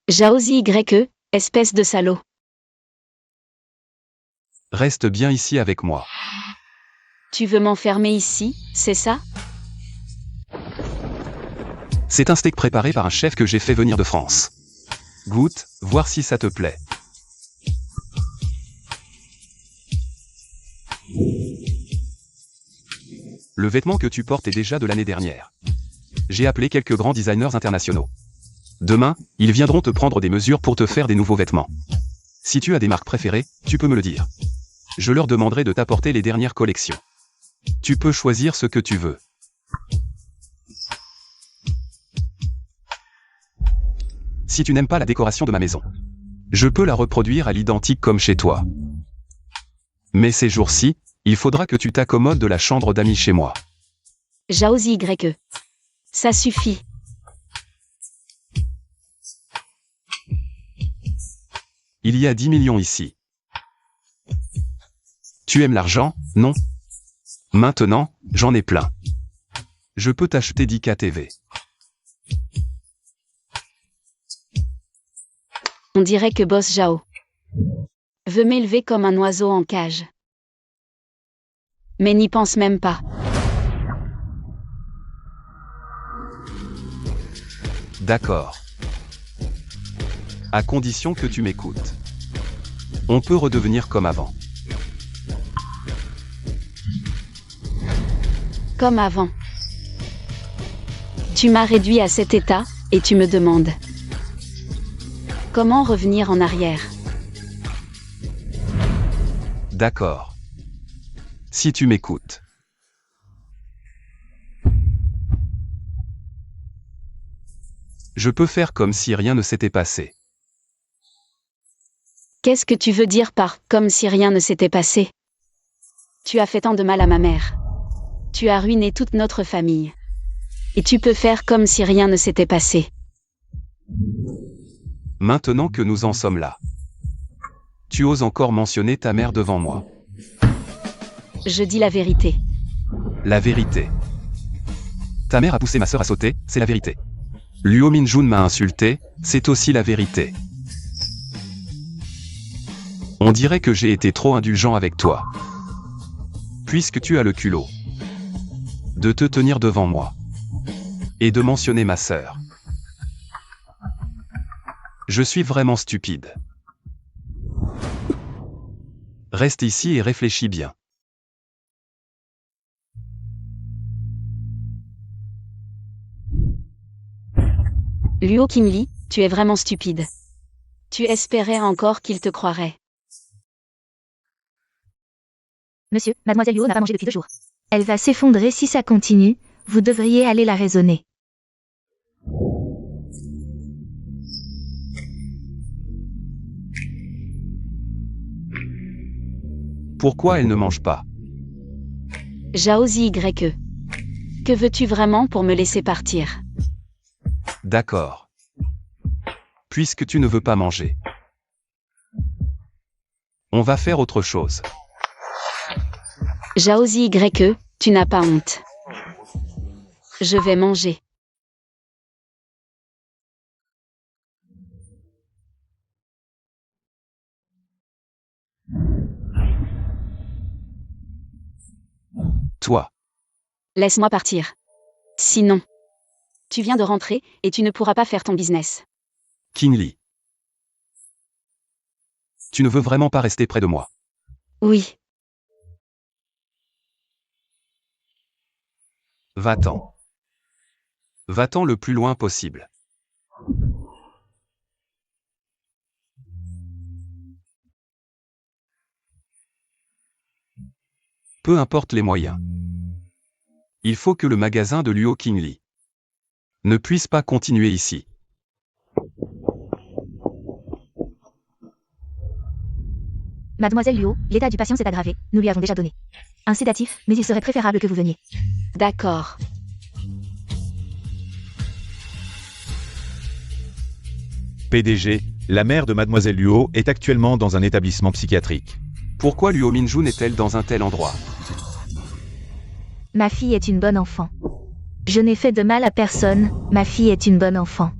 Jaozi YE, espèce de salaud. Reste bien ici avec moi. Tu veux m'enfermer ici, c'est ça? C'est un steak préparé par un chef que j'ai fait venir de France. Goûte, voir si ça te plaît. Le vêtement que tu portes est déjà de l'année dernière. J'ai appelé quelques grands designers internationaux. Demain, ils viendront te prendre des mesures pour te faire des nouveaux vêtements. Si tu as des marques préférées, tu peux me le dire. Je leur demanderai de t'apporter les dernières collections. Tu peux choisir ce que tu veux. Si tu n'aimes pas la décoration de ma maison, je peux la reproduire à l'identique comme chez toi. Mais ces jours-ci, il faudra que tu t'accommodes de la chambre d'amis chez moi. Jaozi YE. Ça suffit. Il y a 10 millions ici. Tu aimes l'argent, non? Maintenant, j'en ai plein. Je peux t'acheter 10 KTV. On dirait que Boss Jao veut m'élever comme un oiseau en cage. Mais n'y pense même pas. D'accord. À condition que tu m'écoutes. On peut redevenir comme avant. Comme avant. Tu m'as réduit à cet état, et tu me demandes. Comment revenir en arrière? D'accord. Si tu m'écoutes. Je peux faire comme si rien ne s'était passé. Qu'est-ce que tu veux dire par « comme si rien ne s'était passé » ? Tu as fait tant de mal à ma mère. Tu as ruiné toute notre famille. Et tu peux faire comme si rien ne s'était passé. Maintenant que nous en sommes là. Tu oses encore mentionner ta mère devant moi. Je dis la vérité. La vérité. Ta mère a poussé ma sœur à sauter, c'est la vérité. Luo Minjun m'a insulté, c'est aussi la vérité. On dirait que j'ai été trop indulgent avec toi. Puisque tu as le culot de te tenir devant moi et de mentionner ma sœur. Je suis vraiment stupide. Reste ici et réfléchis bien. Luo Qingli, tu es vraiment stupide. Tu espérais encore qu'il te croirait. Monsieur, mademoiselle Luo n'a pas mangé depuis 2 jours. Elle va s'effondrer si ça continue, vous devriez aller la raisonner. Pourquoi elle ne mange pas? Jaozi YE. Que veux-tu vraiment pour me laisser partir? D'accord. Puisque tu ne veux pas manger. On va faire autre chose. Jaozi YE, tu n'as pas honte. Je vais manger. Toi. Laisse-moi partir. Sinon, tu viens de rentrer et tu ne pourras pas faire ton business. Kinley. Tu ne veux vraiment pas rester près de moi. Oui, Va-t'en. Va-t'en le plus loin possible. Peu importe les moyens. Il faut que le magasin de Luo Kinley ne puisse pas continuer ici. Mademoiselle Luo, l'état du patient s'est aggravé. Nous lui avons déjà donné un sédatif, mais il serait préférable que vous veniez. d'accord. PDG, la mère de Mademoiselle Luo est actuellement dans un établissement psychiatrique. Pourquoi Luo Minjun est-elle dans un tel endroit? Ma fille est une bonne enfant. Je n'ai fait de mal à personne, ma fille est une bonne enfant.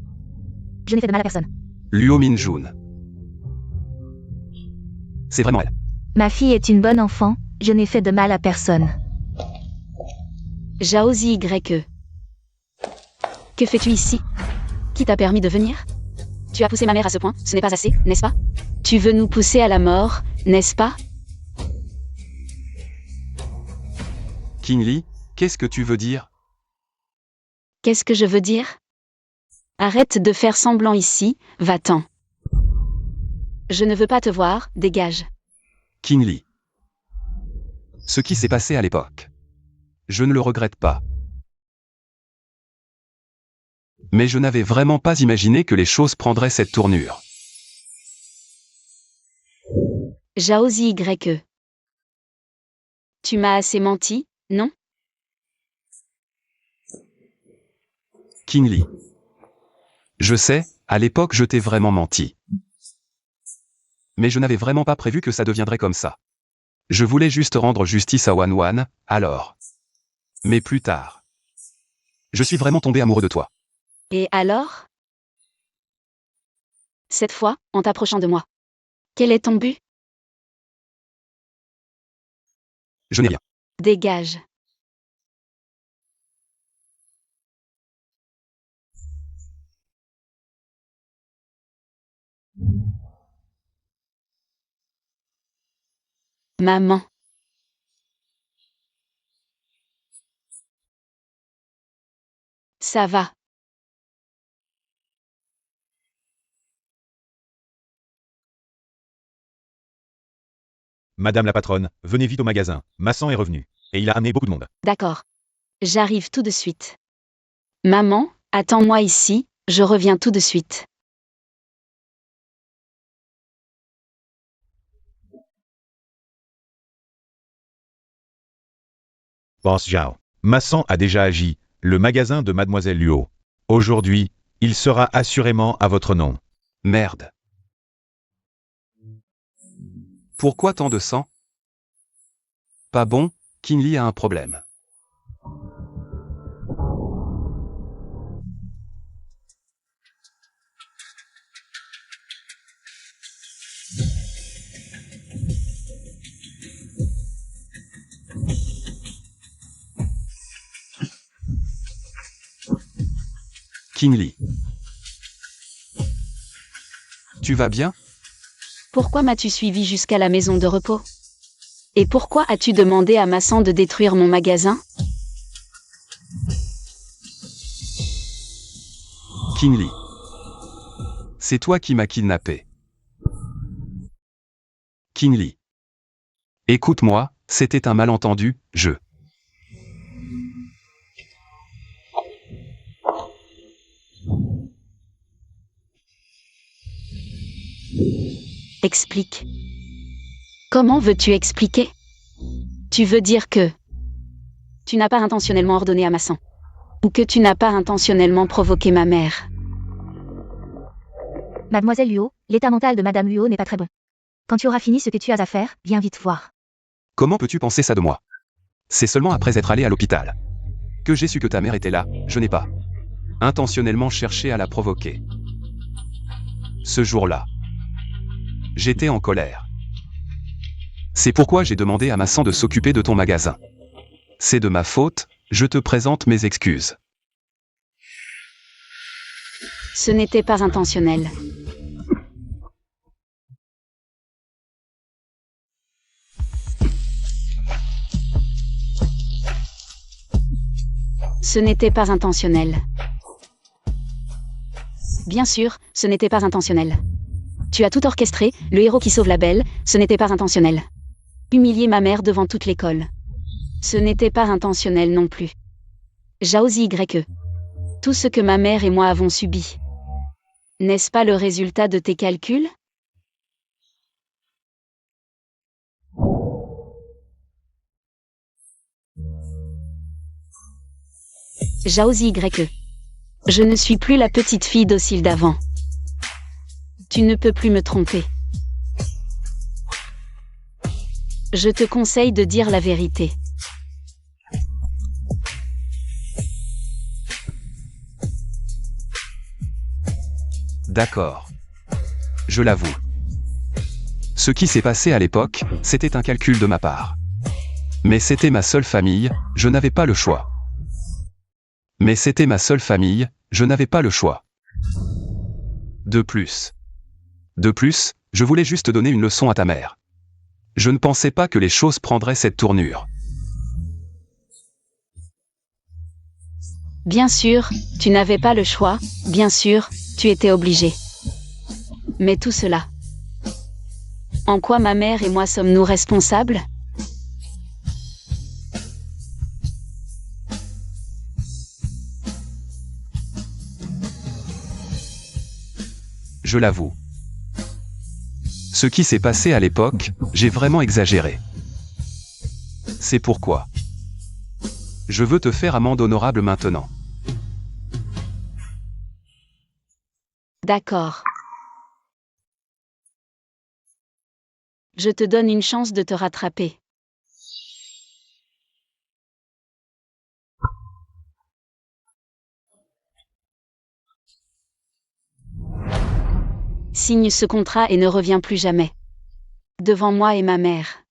Je n'ai fait de mal à personne. Luo Minjun. C'est vraiment elle. Ma fille est une bonne enfant, je n'ai fait de mal à personne. Jaozi YE. Que fais-tu ici? Qui t'a permis de venir? Tu as poussé ma mère à ce point, ce n'est pas assez, n'est-ce pas? Tu veux nous pousser à la mort, n'est-ce pas? Kinley, qu'est-ce que tu veux dire? Qu'est-ce que je veux dire? Arrête de faire semblant ici, va-t'en. Je ne veux pas te voir, dégage. Kinley. Ce qui s'est passé à l'époque. Je ne le regrette pas. Mais je n'avais vraiment pas imaginé que les choses prendraient cette tournure. Jaozi YE. Tu m'as assez menti, non? Kinley. Je sais, à l'époque je t'ai vraiment menti. Mais je n'avais vraiment pas prévu que ça deviendrait comme ça. Je voulais juste rendre justice à Wanwan, alors. Mais plus tard. Je suis vraiment tombé amoureux de toi. Et alors? Cette fois, en t'approchant de moi. Quel est ton but? Je n'ai rien. Dégage. Maman. Ça va. Madame la patronne, venez vite au magasin. Massan est revenu. Et il a amené beaucoup de monde. D'accord. J'arrive tout de suite. Maman, attends-moi ici, je reviens tout de suite. Boss Zhao. Massan a déjà agi. Le magasin de Mademoiselle Luo. Aujourd'hui, il sera assurément à votre nom. Merde. Pourquoi tant de sang? Pas bon, Kinley a un problème. Kinley. Tu vas bien? Pourquoi m'as-tu suivi jusqu'à la maison de repos? Et pourquoi as-tu demandé à Massan de détruire mon magasin? Kinley. C'est toi qui m'as kidnappé. Kinley. Écoute-moi, c'était un malentendu, je. Explique. Comment veux-tu expliquer? Tu veux dire que tu n'as pas intentionnellement ordonné à Massan? Ou que tu n'as pas intentionnellement provoqué ma mère? Mademoiselle Luo, l'état mental de Madame Luo n'est pas très bon. Quand tu auras fini ce que tu as à faire, viens vite voir. Comment peux-tu penser ça de moi? C'est seulement après être allé à l'hôpital Que j'ai su que ta mère était là, je n'ai pas intentionnellement cherché à la provoquer. Ce jour-là, j'étais en colère. C'est pourquoi j'ai demandé à Massan de s'occuper de ton magasin. C'est de ma faute, je te présente mes excuses. Ce n'était pas intentionnel. Ce n'était pas intentionnel. Bien sûr, ce n'était pas intentionnel. Tu as tout orchestré, le héros qui sauve la belle, ce n'était pas intentionnel. Humilier ma mère devant toute l'école. Ce n'était pas intentionnel non plus. Jaozi YE. Tout ce que ma mère et moi avons subi. N'est-ce pas le résultat de tes calculs? Jaozi YE. Je ne suis plus la petite fille docile d'avant. Tu ne peux plus me tromper. Je te conseille de dire la vérité. D'accord. Je l'avoue. Ce qui s'est passé à l'époque, c'était un calcul de ma part. Mais c'était ma seule famille, je n'avais pas le choix. Mais c'était ma seule famille, je n'avais pas le choix. De plus, je voulais juste donner une leçon à ta mère. Je ne pensais pas que les choses prendraient cette tournure. Bien sûr, tu n'avais pas le choix, bien sûr, tu étais obligé. Mais tout cela. En quoi ma mère et moi sommes-nous responsables? Je l'avoue. Ce qui s'est passé à l'époque, j'ai vraiment exagéré. C'est pourquoi je veux te faire amende honorable maintenant. D'accord. Je te donne une chance de te rattraper. Signe ce contrat et ne reviens plus jamais. Devant moi et ma mère.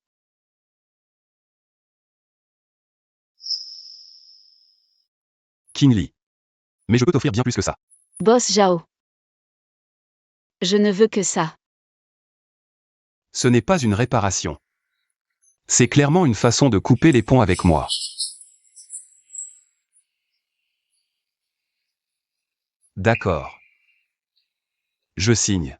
King Lee. Mais je peux t'offrir bien plus que ça. Boss Jao. Je ne veux que ça. Ce n'est pas une réparation. C'est clairement une façon de couper les ponts avec moi. D'accord. Je signe.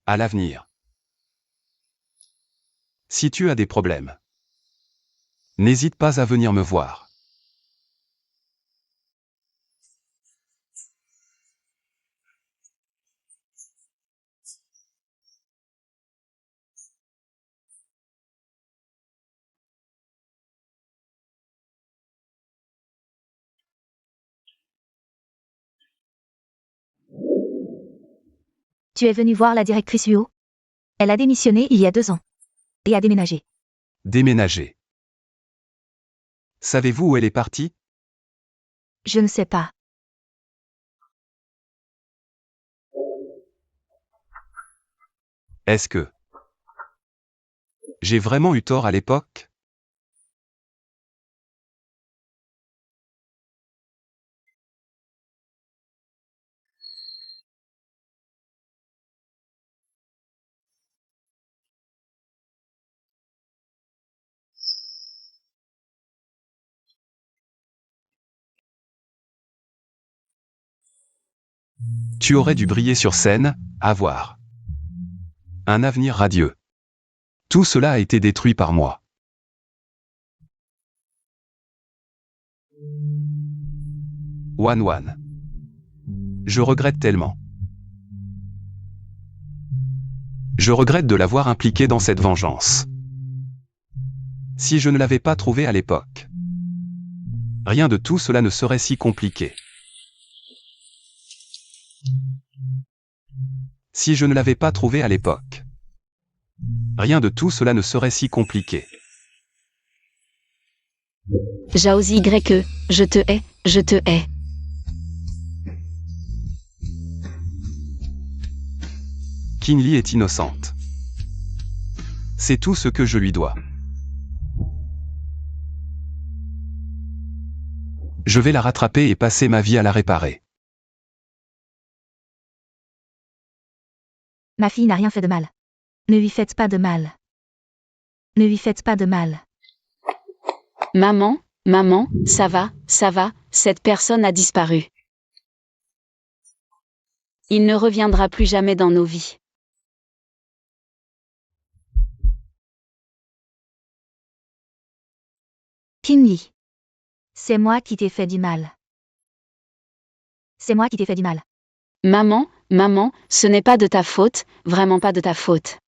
À l'avenir. Si tu as des problèmes, n'hésite pas à venir me voir. Tu es venu voir la directrice Luo? Elle a démissionné il y a 2 ans. Et a déménagé. Déménager. Savez-vous où elle est partie? Je ne sais pas. Est-ce que j'ai vraiment eu tort à l'époque? Tu aurais dû briller sur scène, avoir un avenir radieux. Tout cela a été détruit par moi. One. Je regrette tellement. Je regrette de l'avoir impliqué dans cette vengeance. Si je ne l'avais pas trouvé à l'époque, rien de tout cela ne serait si compliqué. Si je ne l'avais pas trouvé à l'époque, rien de tout cela ne serait si compliqué. Jaozi YE, je te hais, je te hais. Kinli est innocente. C'est tout ce que je lui dois. Je vais la rattraper et passer ma vie à la réparer. Ma fille n'a rien fait de mal. Ne lui faites pas de mal. Ne lui faites pas de mal. Maman, ça va, cette personne a disparu. Il ne reviendra plus jamais dans nos vies. Kinli. C'est moi qui t'ai fait du mal. C'est moi qui t'ai fait du mal. Maman, ce n'est pas de ta faute, vraiment pas de ta faute.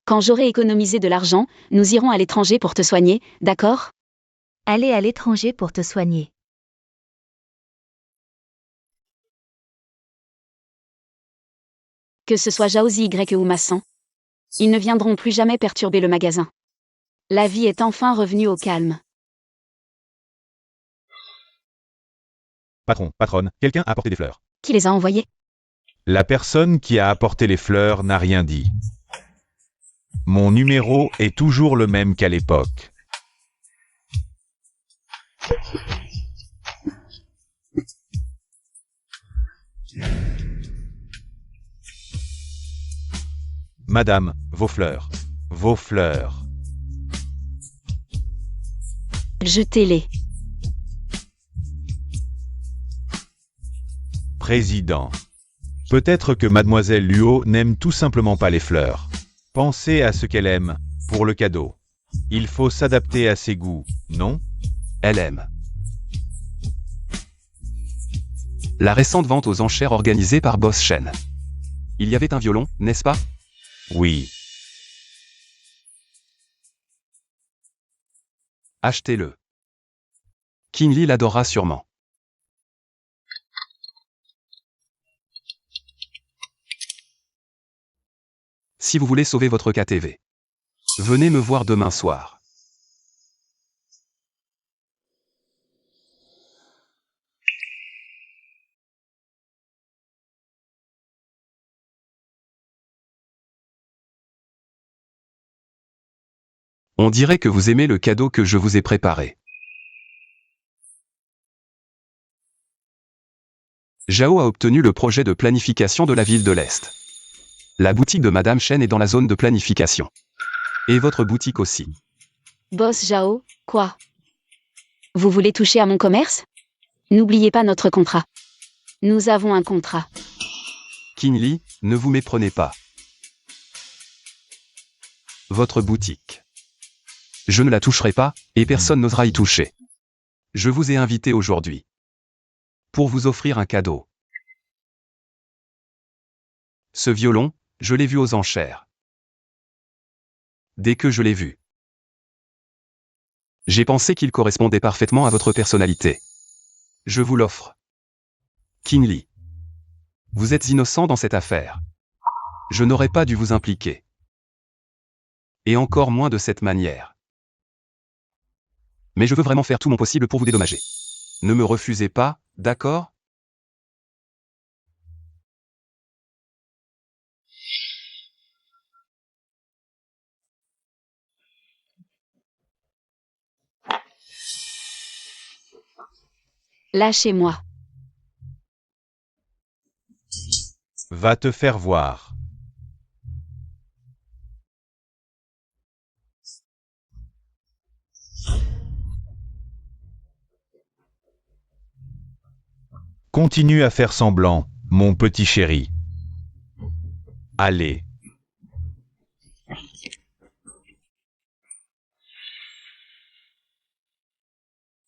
Quand j'aurai économisé de l'argent, nous irons à l'étranger pour te soigner, d'accord ? Aller à l'étranger pour te soigner. Que ce soit Jaozi YE ou Massan, ils ne viendront plus jamais perturber le magasin. La vie est enfin revenue au calme. Patron, patronne, quelqu'un a apporté des fleurs. Qui les a envoyés ? La personne qui a apporté les fleurs n'a rien dit. Mon numéro est toujours le même qu'à l'époque. Madame, vos fleurs. Vos fleurs. Jetez-les. Président. Peut-être que mademoiselle Luo n'aime tout simplement pas les fleurs. Pensez à ce qu'elle aime, pour le cadeau. Il faut s'adapter à ses goûts, non ? Elle aime. La récente vente aux enchères organisée par Boss Shen. Il y avait un violon, n'est-ce pas ? Oui. Achetez-le. Kinli l'adorera sûrement. Si vous voulez sauver votre KTV, venez me voir demain soir. On dirait que vous aimez le cadeau que je vous ai préparé. Zhao a obtenu le projet de planification de la ville de l'Est. La boutique de Madame Chen est dans la zone de planification. Et votre boutique aussi. Boss Zhao, quoi ? Vous voulez toucher à mon commerce ? N'oubliez pas notre contrat. Nous avons un contrat. Kinli, ne vous méprenez pas. Votre boutique. Je ne la toucherai pas, et personne n'osera y toucher. Je vous ai invité aujourd'hui pour vous offrir un cadeau. Ce violon, je l'ai vu aux enchères. Dès que je l'ai vu, j'ai pensé qu'il correspondait parfaitement à votre personnalité. Je vous l'offre. Kinli. Vous êtes innocent dans cette affaire. Je n'aurais pas dû vous impliquer. Et encore moins de cette manière. Mais je veux vraiment faire tout mon possible pour vous dédommager. Ne me refusez pas, d'accord ? Lâchez-moi. Va te faire voir. Continue à faire semblant, mon petit chéri. Allez.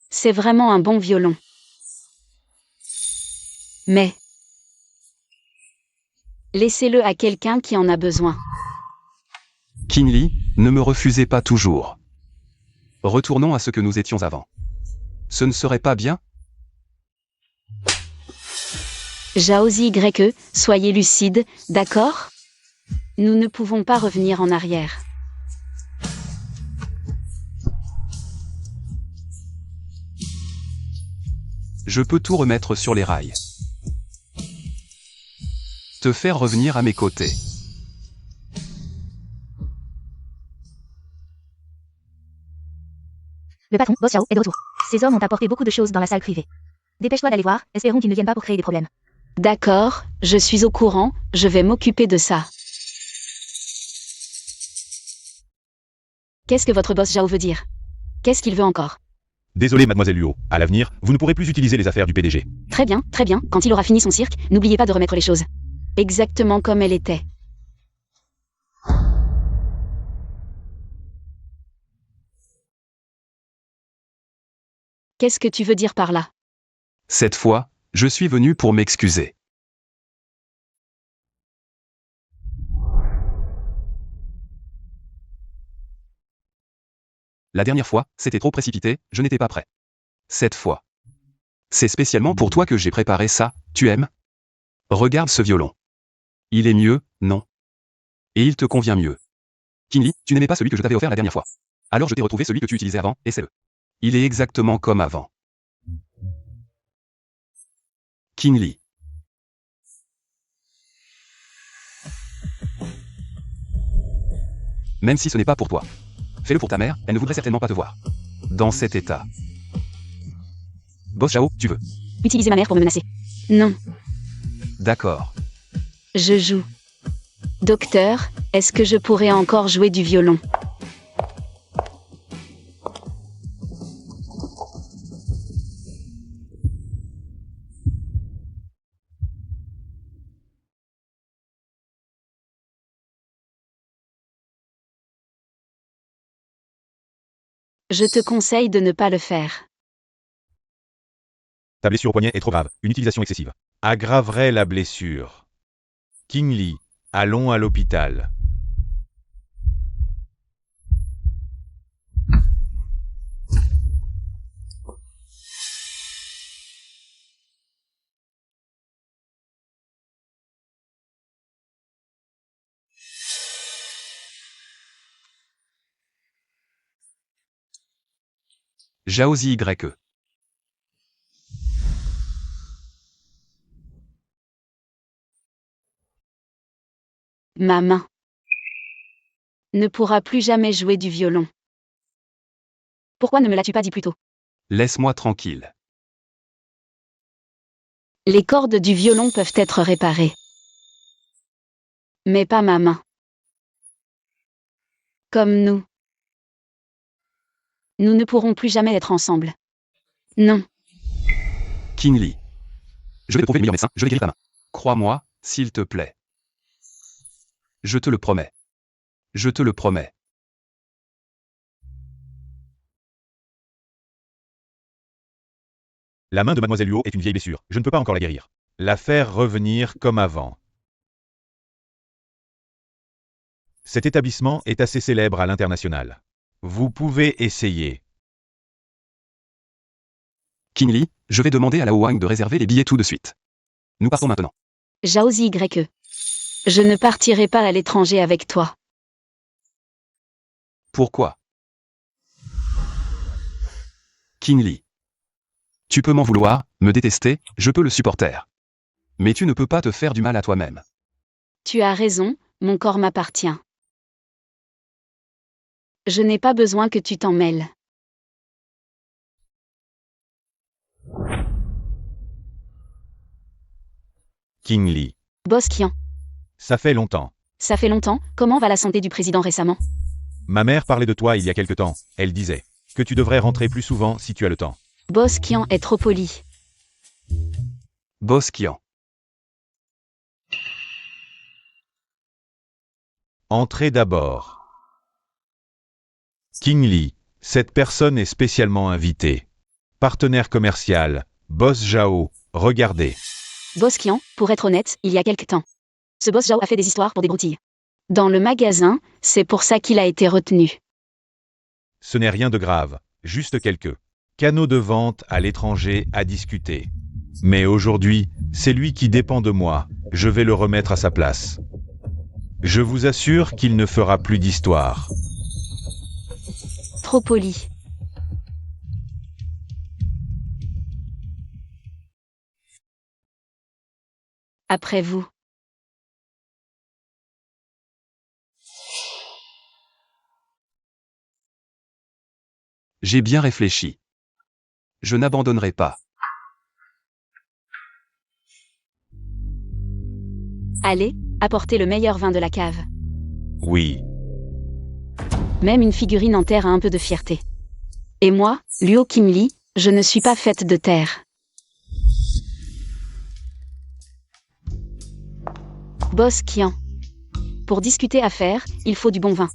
C'est vraiment un bon violon. Mais Laissez-le à quelqu'un qui en a besoin. King Lee, ne me refusez pas toujours. Retournons à ce que nous étions avant. Ce ne serait pas bien? Jaozi YE, soyez lucide, d'accord? Nous ne pouvons pas revenir en arrière. Je peux tout remettre sur les rails. Te faire revenir à mes côtés. Le patron, Boss Xiao, est de retour. Ces hommes ont apporté beaucoup de choses dans la salle privée. Dépêche-toi d'aller voir, espérons qu'ils ne viennent pas pour créer des problèmes. D'accord, je suis au courant, je vais m'occuper de ça. Qu'est-ce que votre boss Zhao veut dire? Qu'est-ce qu'il veut encore? Désolé mademoiselle Luo, à l'avenir, vous ne pourrez plus utiliser les affaires du PDG. Très bien, quand il aura fini son cirque, n'oubliez pas de remettre les choses. Exactement comme elle était. Qu'est-ce que tu veux dire par là? Cette fois, je suis venu pour m'excuser. La dernière fois, c'était trop précipité, je n'étais pas prêt. Cette fois. C'est spécialement pour toi que j'ai préparé ça, tu aimes? Regarde ce violon. Il est mieux, non? Et il te convient mieux. King Lee, tu n'aimais pas celui que je t'avais offert la dernière fois. Alors je t'ai retrouvé celui que tu utilisais avant, et c'est le. Il est exactement comme avant. King Lee. Même si ce n'est pas pour toi. Fais-le pour ta mère, elle ne voudrait certainement pas te voir. Dans cet état. Boss Zhao, tu veux? Utilisez ma mère pour me menacer. Non, D'accord. je joue. Docteur, est-ce que je pourrais encore jouer du violon? Je te conseille de ne pas le faire. Ta blessure au poignet est trop grave, une utilisation excessive aggraverait la blessure. King Lee, allons à l'hôpital. Jaozi YE. Ma main ne pourra plus jamais jouer du violon. Pourquoi ne me l'as-tu pas dit plus tôt? Laisse-moi tranquille. Les cordes du violon peuvent être réparées. Mais pas ma main. Comme nous. Nous ne pourrons plus jamais être ensemble. Non. King Lee. Je vais te trouver le meilleur médecin, je vais guérir ta main. Crois-moi, s'il te plaît. Je te le promets. Je te le promets. La main de mademoiselle Luo est une vieille blessure, je ne peux pas encore la guérir. La faire revenir comme avant. Cet établissement est assez célèbre à l'international. Vous pouvez essayer. King Lee, je vais demander à la Wang de réserver les billets tout de suite. Nous partons maintenant. Jaozi YE. Je ne partirai pas à l'étranger avec toi. Pourquoi? King Lee. Tu peux m'en vouloir, me détester, je peux le supporter. Mais tu ne peux pas te faire du mal à toi-même. Tu as raison, mon corps m'appartient. Je n'ai pas besoin que tu t'en mêles. King Lee. Boss Qian. Ça fait longtemps. Ça fait longtemps, comment va la santé du président récemment? Ma mère parlait de toi il y a quelque temps. Elle disait que tu devrais rentrer plus souvent si tu as le temps. Boss Qian est trop poli. Boss Qian. Entrez d'abord. King Lee, cette personne est spécialement invitée. Partenaire commercial, Boss Zhao, regardez. Boss Qian, pour être honnête, il y a quelque temps. Ce boss Zhao a fait des histoires pour des broutilles. Dans le magasin, c'est pour ça qu'il a été retenu. Ce n'est rien de grave, juste quelques canaux de vente à l'étranger à discuter. Mais aujourd'hui, c'est lui qui dépend de moi, je vais le remettre à sa place. Je vous assure qu'il ne fera plus d'histoire. Trop poli. Après vous. J'ai bien réfléchi. Je n'abandonnerai pas. Allez, apportez le meilleur vin de la cave. Oui, Même une figurine en terre a un peu de fierté. Et moi, Luo Qingli, je ne suis pas faite de terre. Boss Qian. Pour discuter affaires, il faut du bon vin.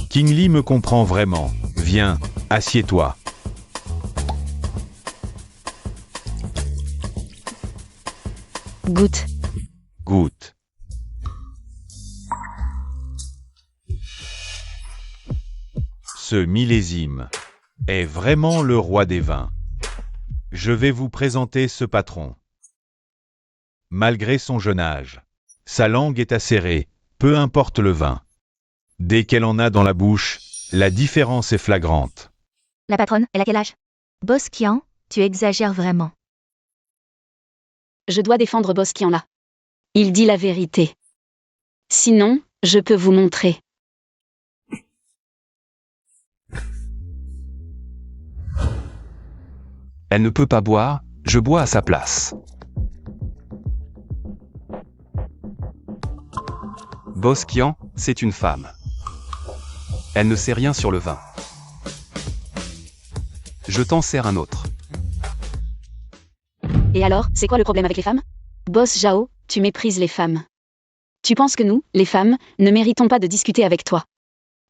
King Li me comprend vraiment. Viens, assieds-toi. Goûte. Goûte. Ce millésime est vraiment le roi des vins. Je vais vous présenter ce patron. Malgré son jeune âge, sa langue est acérée, peu importe le vin. Dès qu'elle en a dans la bouche, la différence est flagrante. La patronne, elle a quel âge? Boss Qian, tu exagères vraiment. Je dois défendre Boss Qian là. Il dit la vérité. Sinon, je peux vous montrer. Elle ne peut pas boire, je bois à sa place. Boss Qian, c'est une femme. Elle ne sait rien sur le vin. Je t'en sers un autre. Et alors, c'est quoi le problème avec les femmes? Boss Zhao, tu méprises les femmes. Tu penses que nous, les femmes, ne méritons pas de discuter avec toi?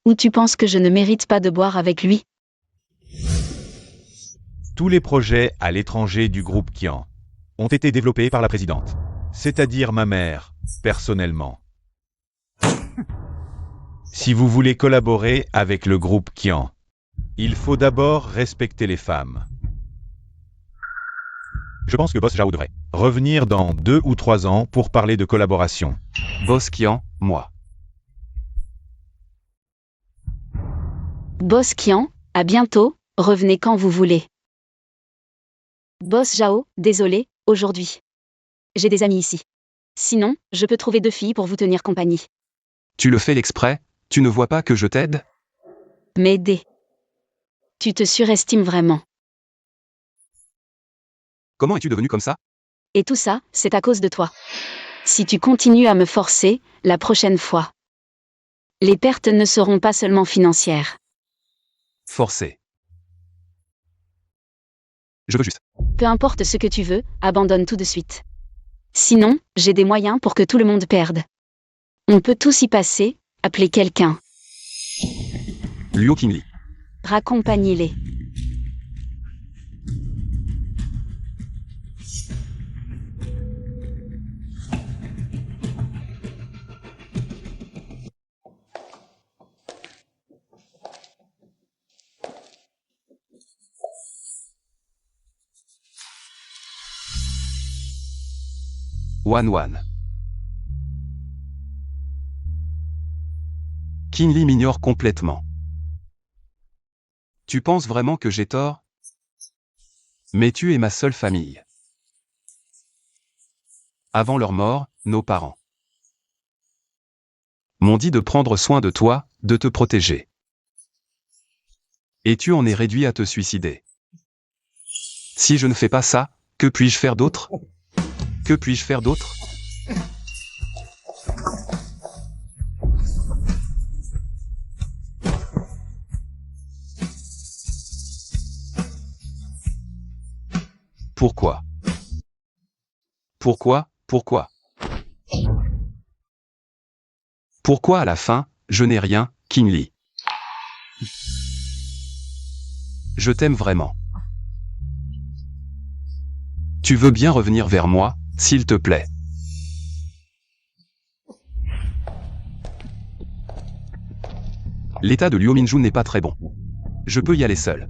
Ou tu penses que je ne mérite pas de boire avec lui? Tous les projets à l'étranger du groupe Qian ont été développés par la présidente, c'est-à-dire ma mère, personnellement. Si vous voulez collaborer avec le groupe Qian, il faut d'abord respecter les femmes. Je pense que Boss Zhao devrait revenir dans 2 ou 3 ans pour parler de collaboration. Boss Qian, moi. Boss Qian, à bientôt, revenez quand vous voulez. Boss Zhao, désolé, aujourd'hui. J'ai des amis ici. Sinon, je peux trouver 2 filles pour vous tenir compagnie. Tu le fais exprès? Tu ne vois pas que je t'aide? M'aider. Tu te surestimes vraiment. Comment es-tu devenu comme ça? Et tout ça, c'est à cause de toi. Si tu continues à me forcer, la prochaine fois, les pertes ne seront pas seulement financières. Forcé. Je veux juste. Peu importe ce que tu veux, abandonne tout de suite. Sinon, j'ai des moyens pour que tout le monde perde. On peut tous y passer, appeler quelqu'un. Luo Qingli. Raccompagnez-les. Wan. Qingli m'ignore complètement. Tu penses vraiment que j'ai tort? Mais tu es ma seule famille. Avant leur mort, nos parents m'ont dit de prendre soin de toi, de te protéger. Et tu en es réduit à te suicider. Si je ne fais pas ça, que puis-je faire d'autre? Que puis-je faire d'autre? Pourquoi? Pourquoi à la fin, je n'ai rien, Qingli? Je t'aime vraiment. Tu veux bien revenir vers moi, s'il te plaît? L'état de Luo Minjun n'est pas très bon. Je peux y aller seul.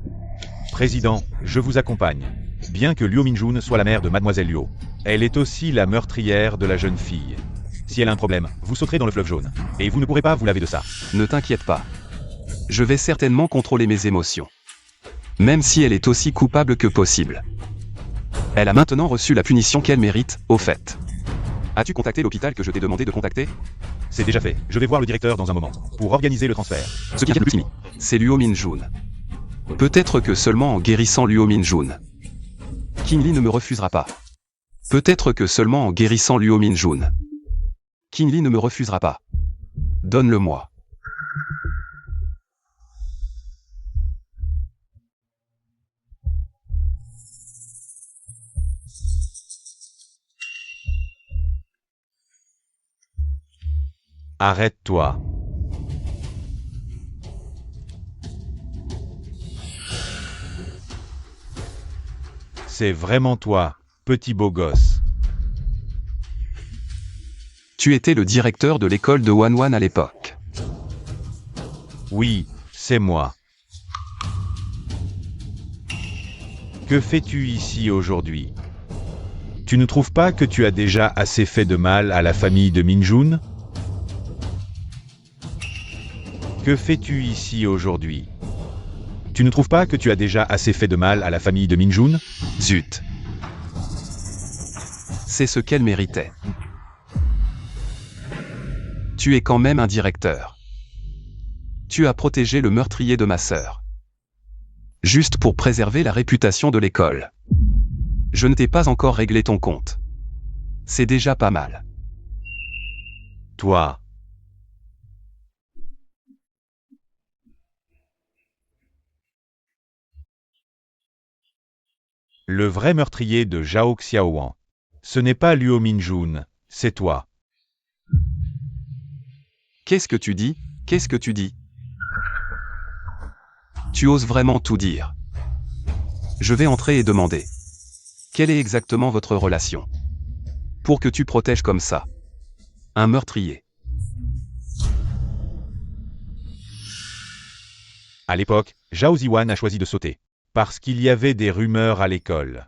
Président, je vous accompagne. Bien que Luo Minjun soit la mère de Mademoiselle Luo, elle est aussi la meurtrière de la jeune fille. Si elle a un problème, vous sauterez dans le fleuve jaune. Et vous ne pourrez pas vous laver de ça. Ne t'inquiète pas. Je vais certainement contrôler mes émotions. Même si elle est aussi coupable que possible. Elle a maintenant reçu la punition qu'elle mérite, au fait. As-tu contacté l'hôpital que je t'ai demandé de contacter? C'est déjà fait. Je vais voir le directeur dans un moment, pour organiser le transfert. Ce qui inquiète le plus Timmy, c'est Luo Minjun. Peut-être que seulement en guérissant Luo Minjun, King Lee ne me refusera pas. Peut-être que seulement en guérissant Luo Minjun, King Lee ne me refusera pas. Donne-le-moi. Arrête-toi. C'est vraiment toi, petit beau gosse. Tu étais le directeur de l'école de Wanwan à l'époque. Oui, c'est moi. Que fais-tu ici aujourd'hui? Tu ne trouves pas que tu as déjà assez fait de mal à la famille de Minjun? Que fais-tu ici aujourd'hui? Tu ne trouves pas que tu as déjà assez fait de mal à la famille de Minjun? Zut. C'est ce qu'elle méritait. Tu es quand même un directeur. Tu as protégé le meurtrier de ma sœur. Juste pour préserver la réputation de l'école. Je ne t'ai pas encore réglé ton compte. C'est déjà pas mal. Toi. Le vrai meurtrier de Zhao Xiaowan. Ce n'est pas Luo Minjun, c'est toi. Qu'est-ce que tu dis? Qu'est-ce que tu dis? Tu oses vraiment tout dire. Je vais entrer et demander. Quelle est exactement votre relation? Pour que tu protèges comme ça un meurtrier. À l'époque, Zhao Ziwan a choisi de sauter. Parce qu'il y avait des rumeurs à l'école.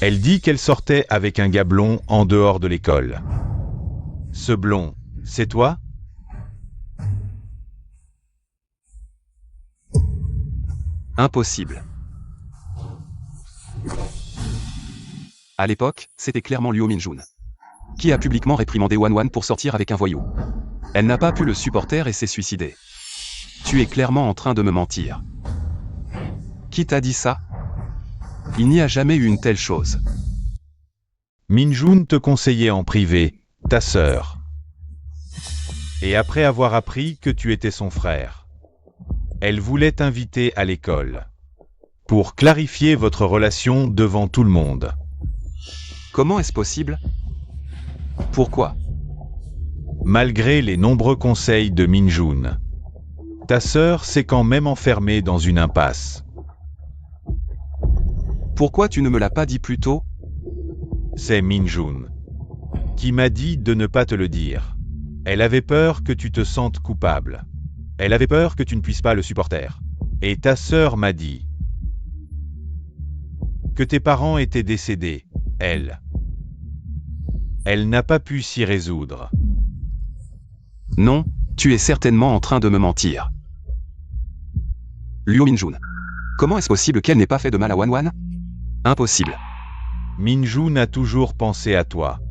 Elle dit qu'elle sortait avec un gars blond en dehors de l'école. Ce blond, c'est toi? Impossible. À l'époque, c'était clairement Luo Minjun, qui a publiquement réprimandé Wanwan pour sortir avec un voyou. Elle n'a pas pu le supporter et s'est suicidée. Tu es clairement en train de me mentir. Qui t'a dit ça? Il n'y a jamais eu une telle chose. Minjun te conseillait en privé, ta sœur. Et après avoir appris que tu étais son frère, elle voulait t'inviter à l'école. Pour clarifier votre relation devant tout le monde. Comment est-ce possible? Pourquoi? Malgré les nombreux conseils de Minjun. Ta sœur s'est quand même enfermée dans une impasse. Pourquoi tu ne me l'as pas dit plus tôt? C'est Minjun qui m'a dit de ne pas te le dire. Elle avait peur que tu te sentes coupable. Elle avait peur que tu ne puisses pas le supporter. Et ta sœur m'a dit que tes parents étaient décédés, elle. Elle n'a pas pu s'y résoudre. Non, tu es certainement en train de me mentir. Luo Minjun. Comment est-ce possible qu'elle n'ait pas fait de mal à Wanwan? Impossible. Minjun a toujours pensé à toi.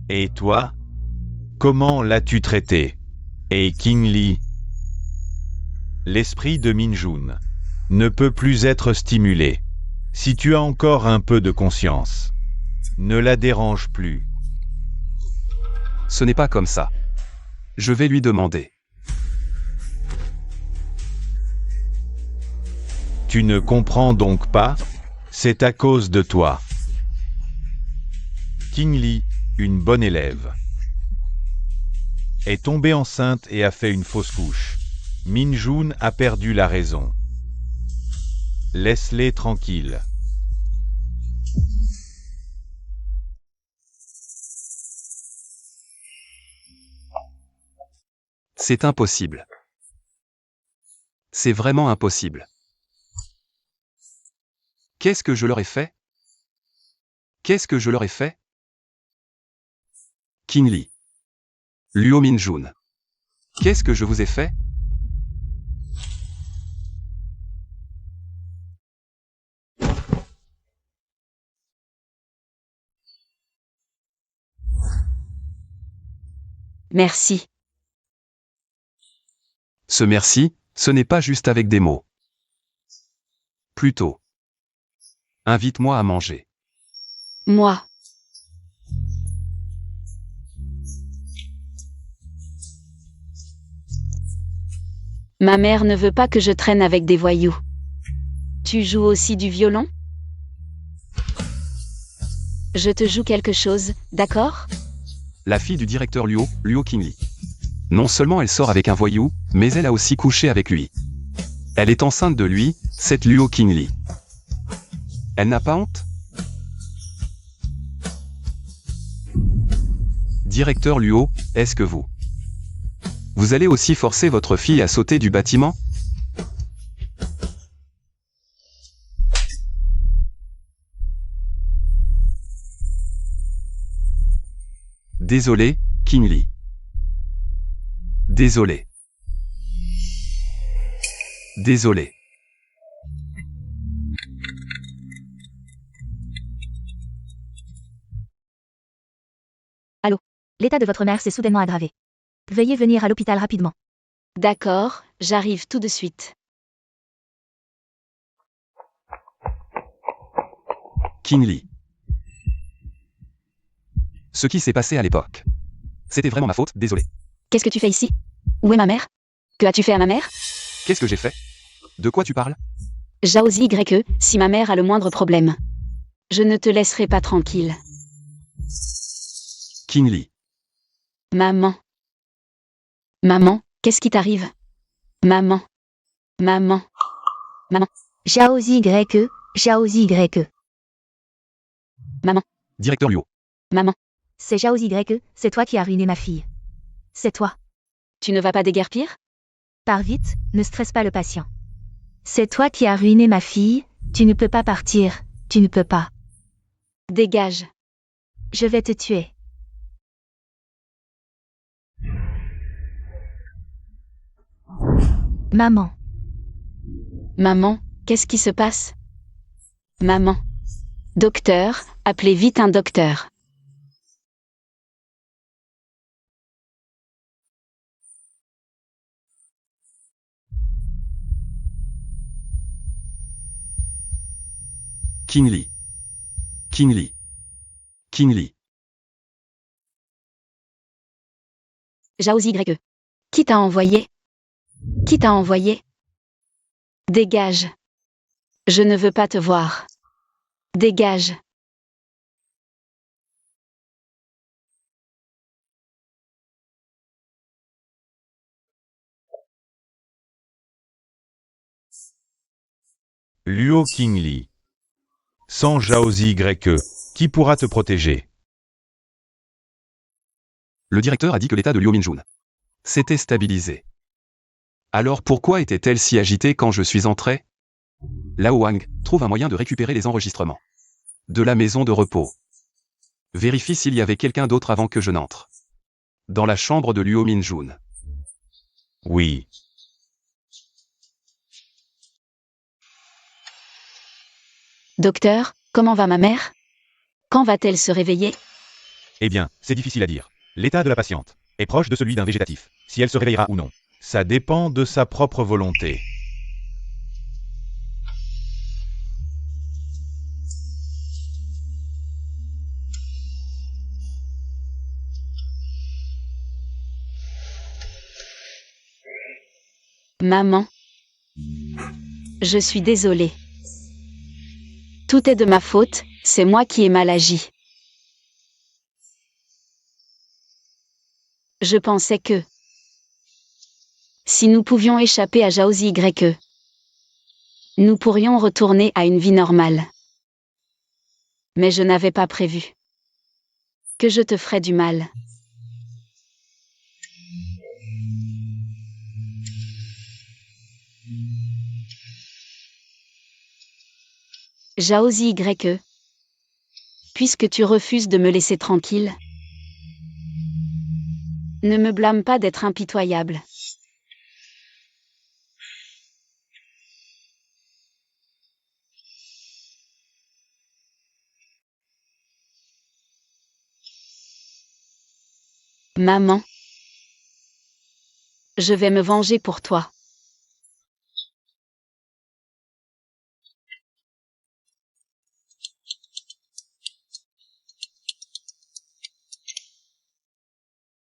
Et toi? Comment l'as-tu traité? Et King Lee? L'esprit de Minjun ne peut plus être stimulé. Si tu as encore un peu de conscience, ne la dérange plus. Ce n'est pas comme ça. Je vais lui demander. Tu ne comprends donc pas? C'est à cause de toi. King Lee, une bonne élève, est tombée enceinte et a fait une fausse couche. Minjun a perdu la raison. Laisse-les tranquilles. C'est impossible. C'est vraiment impossible. Qu'est-ce que je leur ai fait? Qu'est-ce que je leur ai fait? King Lee. Luo Minjun. Qu'est-ce que je vous ai fait? Merci. Ce merci, ce n'est pas juste avec des mots. Plutôt. Invite-moi à manger. Moi. Ma mère ne veut pas que je traîne avec des voyous. Tu joues aussi du violon? Je te joue quelque chose, d'accord? La fille du directeur Luo, Luo Qingli. Non seulement elle sort avec un voyou, mais elle a aussi couché avec lui. Elle est enceinte de lui, cette Luo Qingli. Elle n'a pas honte? Directeur Luo, est-ce que vous allez aussi forcer votre fille à sauter du bâtiment? Désolé, King Lee. Désolé. Désolé. L'état de votre mère s'est soudainement aggravé. Veuillez venir à l'hôpital rapidement. D'accord, j'arrive tout de suite. King Lee. Ce qui s'est passé à l'époque. C'était vraiment ma faute, désolé. Qu'est-ce que tu fais ici? Où est ma mère? Que as-tu fait à ma mère? Qu'est-ce que j'ai fait? De quoi tu parles? Jaozi YE, si ma mère a le moindre problème. Je ne te laisserai pas tranquille. King Lee. Maman. Maman, qu'est-ce qui t'arrive? Maman. Maman. Maman. Jaozi YE, Jaozi YE. Maman. Directeur Luo. Maman. C'est Jaozi YE, c'est toi qui as ruiné ma fille. C'est toi. Tu ne vas pas déguerpir? Pars vite, ne stresse pas le patient. C'est toi qui as ruiné ma fille, tu ne peux pas partir, tu ne peux pas. Dégage. Je vais te tuer. Maman. Maman, qu'est-ce qui se passe? Maman. Docteur, appelez vite un docteur. King Lee. King Lee. King Lee. Jaozi YE. Qui t'a envoyé? Qui t'a envoyé? Dégage. Je ne veux pas te voir. Dégage. Luo Qingli. Sans Jaozi YE, qui pourra te protéger? Le directeur a dit que l'état de Luo Minjun s'était stabilisé. Alors pourquoi était-elle si agitée quand je suis entré? Lao Wang trouve un moyen de récupérer les enregistrements de la maison de repos. Vérifie s'il y avait quelqu'un d'autre avant que je n'entre dans la chambre de Luo Minjun. Oui. Docteur, comment va ma mère? Quand va-t-elle se réveiller? Eh bien, c'est difficile à dire. L'état de la patiente est proche de celui d'un végétatif. Si elle se réveillera ou non, ça dépend de sa propre volonté. Maman. Je suis désolée. Tout est de ma faute, c'est moi qui ai mal agi. Je pensais que si nous pouvions échapper à Jaozi YE, nous pourrions retourner à une vie normale. Mais je n'avais pas prévu que je te ferais du mal. Jaozi YE. Puisque tu refuses de me laisser tranquille, ne me blâme pas d'être impitoyable. Maman. Je vais me venger pour toi.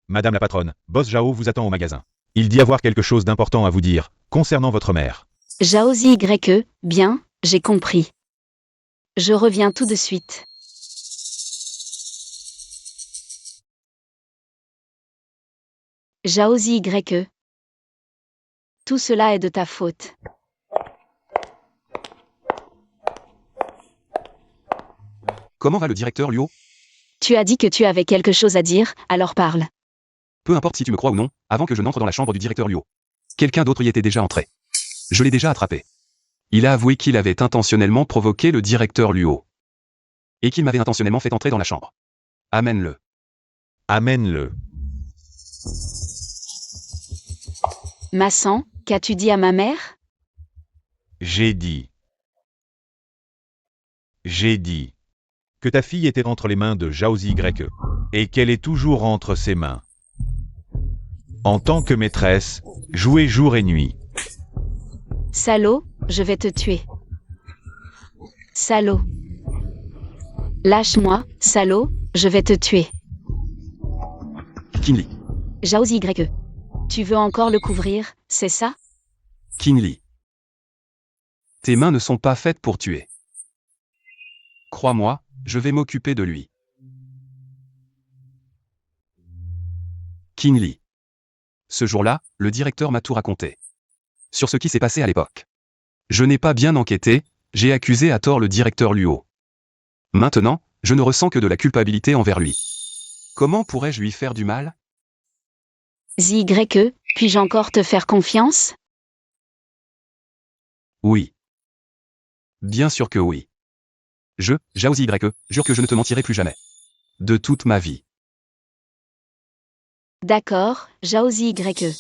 Madame la patronne, Boss Zhao vous attend au magasin. Il dit avoir quelque chose d'important à vous dire, concernant votre mère. Jaozi YE, bien, j'ai compris. Je reviens tout de suite. Jaozi YE. Tout cela est de ta faute. Comment va le directeur Luo? Tu as dit que tu avais quelque chose à dire, alors parle. Peu importe si tu me crois ou non, avant que je n'entre dans la chambre du directeur Luo. Quelqu'un d'autre y était déjà entré. Je l'ai déjà attrapé. Il a avoué qu'il avait intentionnellement provoqué le directeur Luo. Et qu'il m'avait intentionnellement fait entrer dans la chambre. Amène-le. Amène-le. Massan, qu'as-tu dit à ma mère? J'ai dit que ta fille était entre les mains de Jaozi YE, et qu'elle est toujours entre ses mains. En tant que maîtresse, jouez jour et nuit. Salaud, je vais te tuer. Salaud. Lâche-moi, salaud, je vais te tuer. Qin Li. Jaozi YE. Tu veux encore le couvrir, c'est ça? Qin Li. Tes mains ne sont pas faites pour tuer. Crois-moi, je vais m'occuper de lui. Qin Li. Ce jour-là, le directeur m'a tout raconté. Sur ce qui s'est passé à l'époque. Je n'ai pas bien enquêté, j'ai accusé à tort le directeur Luo. Maintenant, je ne ressens que de la culpabilité envers lui. Comment pourrais-je lui faire du mal? ZYE, puis-je encore te faire confiance? Oui. Bien sûr que oui. Jaozi YE, jure que je ne te mentirai plus jamais. De toute ma vie. D'accord, Jaozi YE.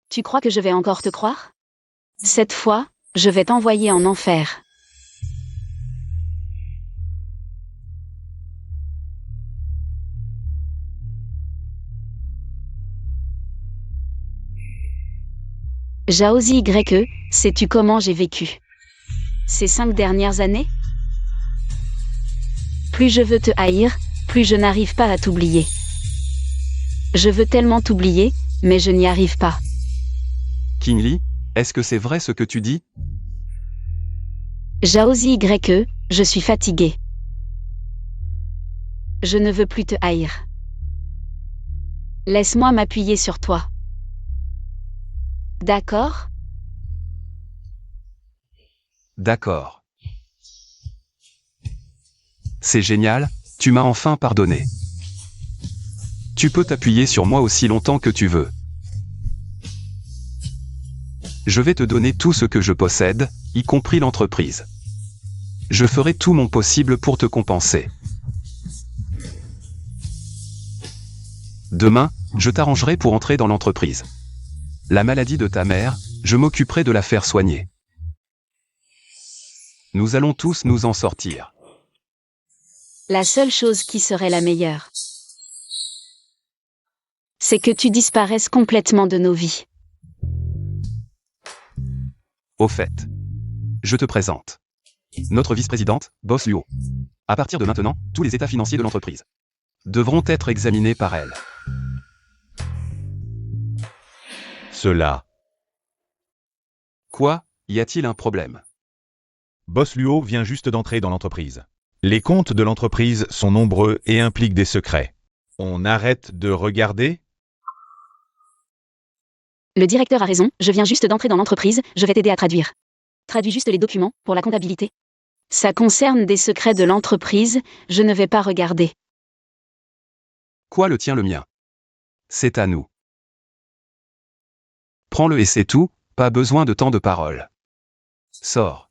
Tu crois que je vais encore te croire? Cette fois, je vais t'envoyer en enfer. Jaozi YE, sais-tu comment j'ai vécu ces 5 dernières années? Plus je veux te haïr, plus je n'arrive pas à t'oublier. Je veux tellement t'oublier, mais je n'y arrive pas. Qin Li, est-ce que c'est vrai ce que tu dis? Jaozi YE, je suis fatigué. Je ne veux plus te haïr. Laisse-moi m'appuyer sur toi. D'accord? D'accord. C'est génial, tu m'as enfin pardonné. Tu peux t'appuyer sur moi aussi longtemps que tu veux. Je vais te donner tout ce que je possède, y compris l'entreprise. Je ferai tout mon possible pour te compenser. Demain, je t'arrangerai pour entrer dans l'entreprise. La maladie de ta mère, je m'occuperai de la faire soigner. Nous allons tous nous en sortir. La seule chose qui serait la meilleure, c'est que tu disparaisses complètement de nos vies. Au fait, je te présente notre vice-présidente, Boss Luo. À partir de maintenant, tous les états financiers de l'entreprise devront être examinés par elle. Cela. Quoi, y a-t-il un problème? Boss Luo vient juste d'entrer dans l'entreprise. Les comptes de l'entreprise sont nombreux et impliquent des secrets. On arrête de regarder? Le directeur a raison, je viens juste d'entrer dans l'entreprise, je vais t'aider à traduire. Traduis juste les documents, pour la comptabilité. Ça concerne des secrets de l'entreprise, je ne vais pas regarder. Quoi, le tien, le mien? C'est à nous. Prends-le et c'est tout, pas besoin de tant de paroles. Sors.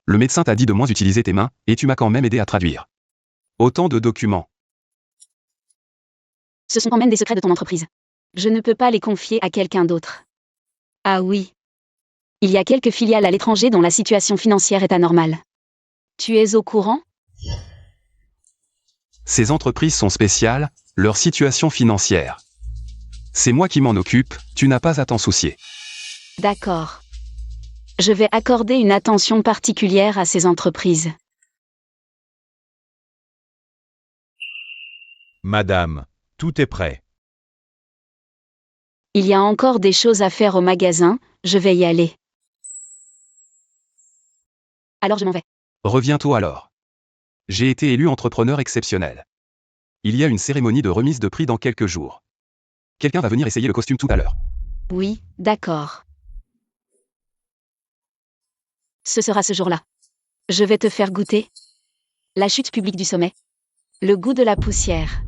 Le médecin t'a dit de moins utiliser tes mains, et tu m'as quand même aidé à traduire. Autant de documents. Ce sont quand même des secrets de ton entreprise. Je ne peux pas les confier à quelqu'un d'autre. Ah oui. Il y a quelques filiales à l'étranger dont la situation financière est anormale. Tu es au courant? Ces entreprises sont spéciales, leur situation financière. C'est moi qui m'en occupe, tu n'as pas à t'en soucier. D'accord. Je vais accorder une attention particulière à ces entreprises. Madame, tout est prêt. Il y a encore des choses à faire au magasin, je vais y aller. Alors je m'en vais. Reviens-toi alors. J'ai été élu entrepreneur exceptionnel. Il y a une cérémonie de remise de prix dans quelques jours. Quelqu'un va venir essayer le costume tout à l'heure. Oui, d'accord. Ce sera ce jour-là. Je vais te faire goûter. La chute publique du sommet. Le goût de la poussière.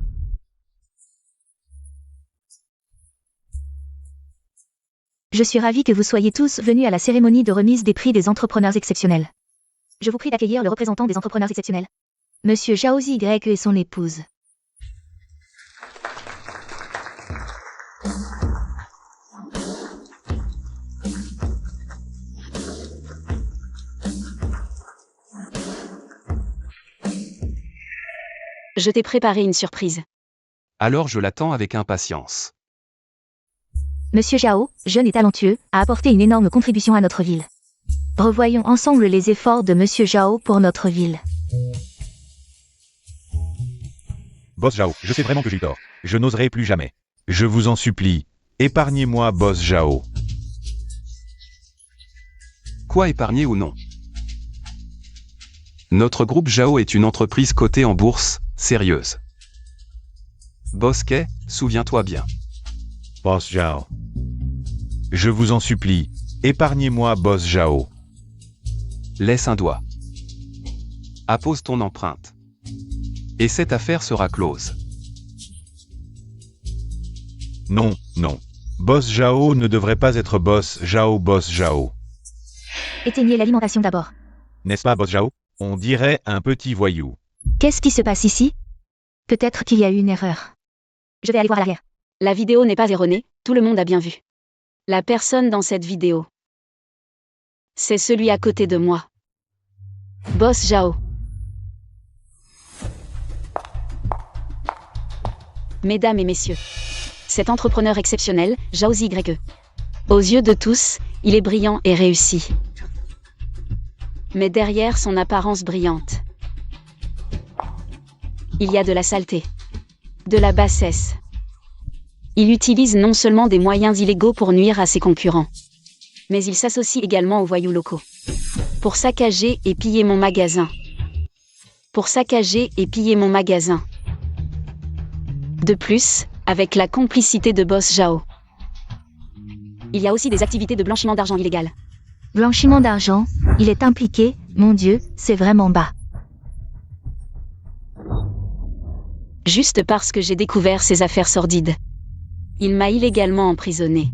Je suis ravie que vous soyez tous venus à la cérémonie de remise des prix des entrepreneurs exceptionnels. Je vous prie d'accueillir le représentant des entrepreneurs exceptionnels. Monsieur Zhao Grec et son épouse. Je t'ai préparé une surprise. Alors je l'attends avec impatience. Monsieur Zhao, jeune et talentueux, a apporté une énorme contribution à notre ville. Revoyons ensemble les efforts de Monsieur Zhao pour notre ville. Boss Zhao, je sais vraiment que j'ai eu tort. Je n'oserai plus jamais. Je vous en supplie, épargnez-moi, Boss Zhao. Quoi, épargner ou non? Notre groupe Zhao est une entreprise cotée en bourse, sérieuse. Bosquet, souviens-toi bien. Boss Zhao. Je vous en supplie, épargnez-moi, Boss Zhao. Laisse un doigt. Appose ton empreinte. Et cette affaire sera close. Non, non. Boss Zhao ne devrait pas être Boss Zhao, Boss Zhao. Éteignez l'alimentation d'abord. N'est-ce pas, Boss Zhao? On dirait un petit voyou. Qu'est-ce qui se passe ici? Peut-être qu'il y a eu une erreur. Je vais aller voir à l'arrière. La vidéo n'est pas erronée, tout le monde a bien vu. La personne dans cette vidéo. C'est celui à côté de moi. Boss Zhao. Mesdames et messieurs. Cet entrepreneur exceptionnel, Zhao Grec. Aux yeux de tous, il est brillant et réussi. Mais derrière son apparence brillante, il y a de la saleté, de la bassesse. Il utilise non seulement des moyens illégaux pour nuire à ses concurrents, mais il s'associe également aux voyous locaux. Pour saccager et piller mon magasin. Pour saccager et piller mon magasin. De plus, avec la complicité de Boss Zhao, il y a aussi des activités de blanchiment d'argent illégal. Blanchiment d'argent, il est impliqué, mon Dieu, c'est vraiment bas. Juste parce que j'ai découvert ses affaires sordides. Il m'a illégalement emprisonné.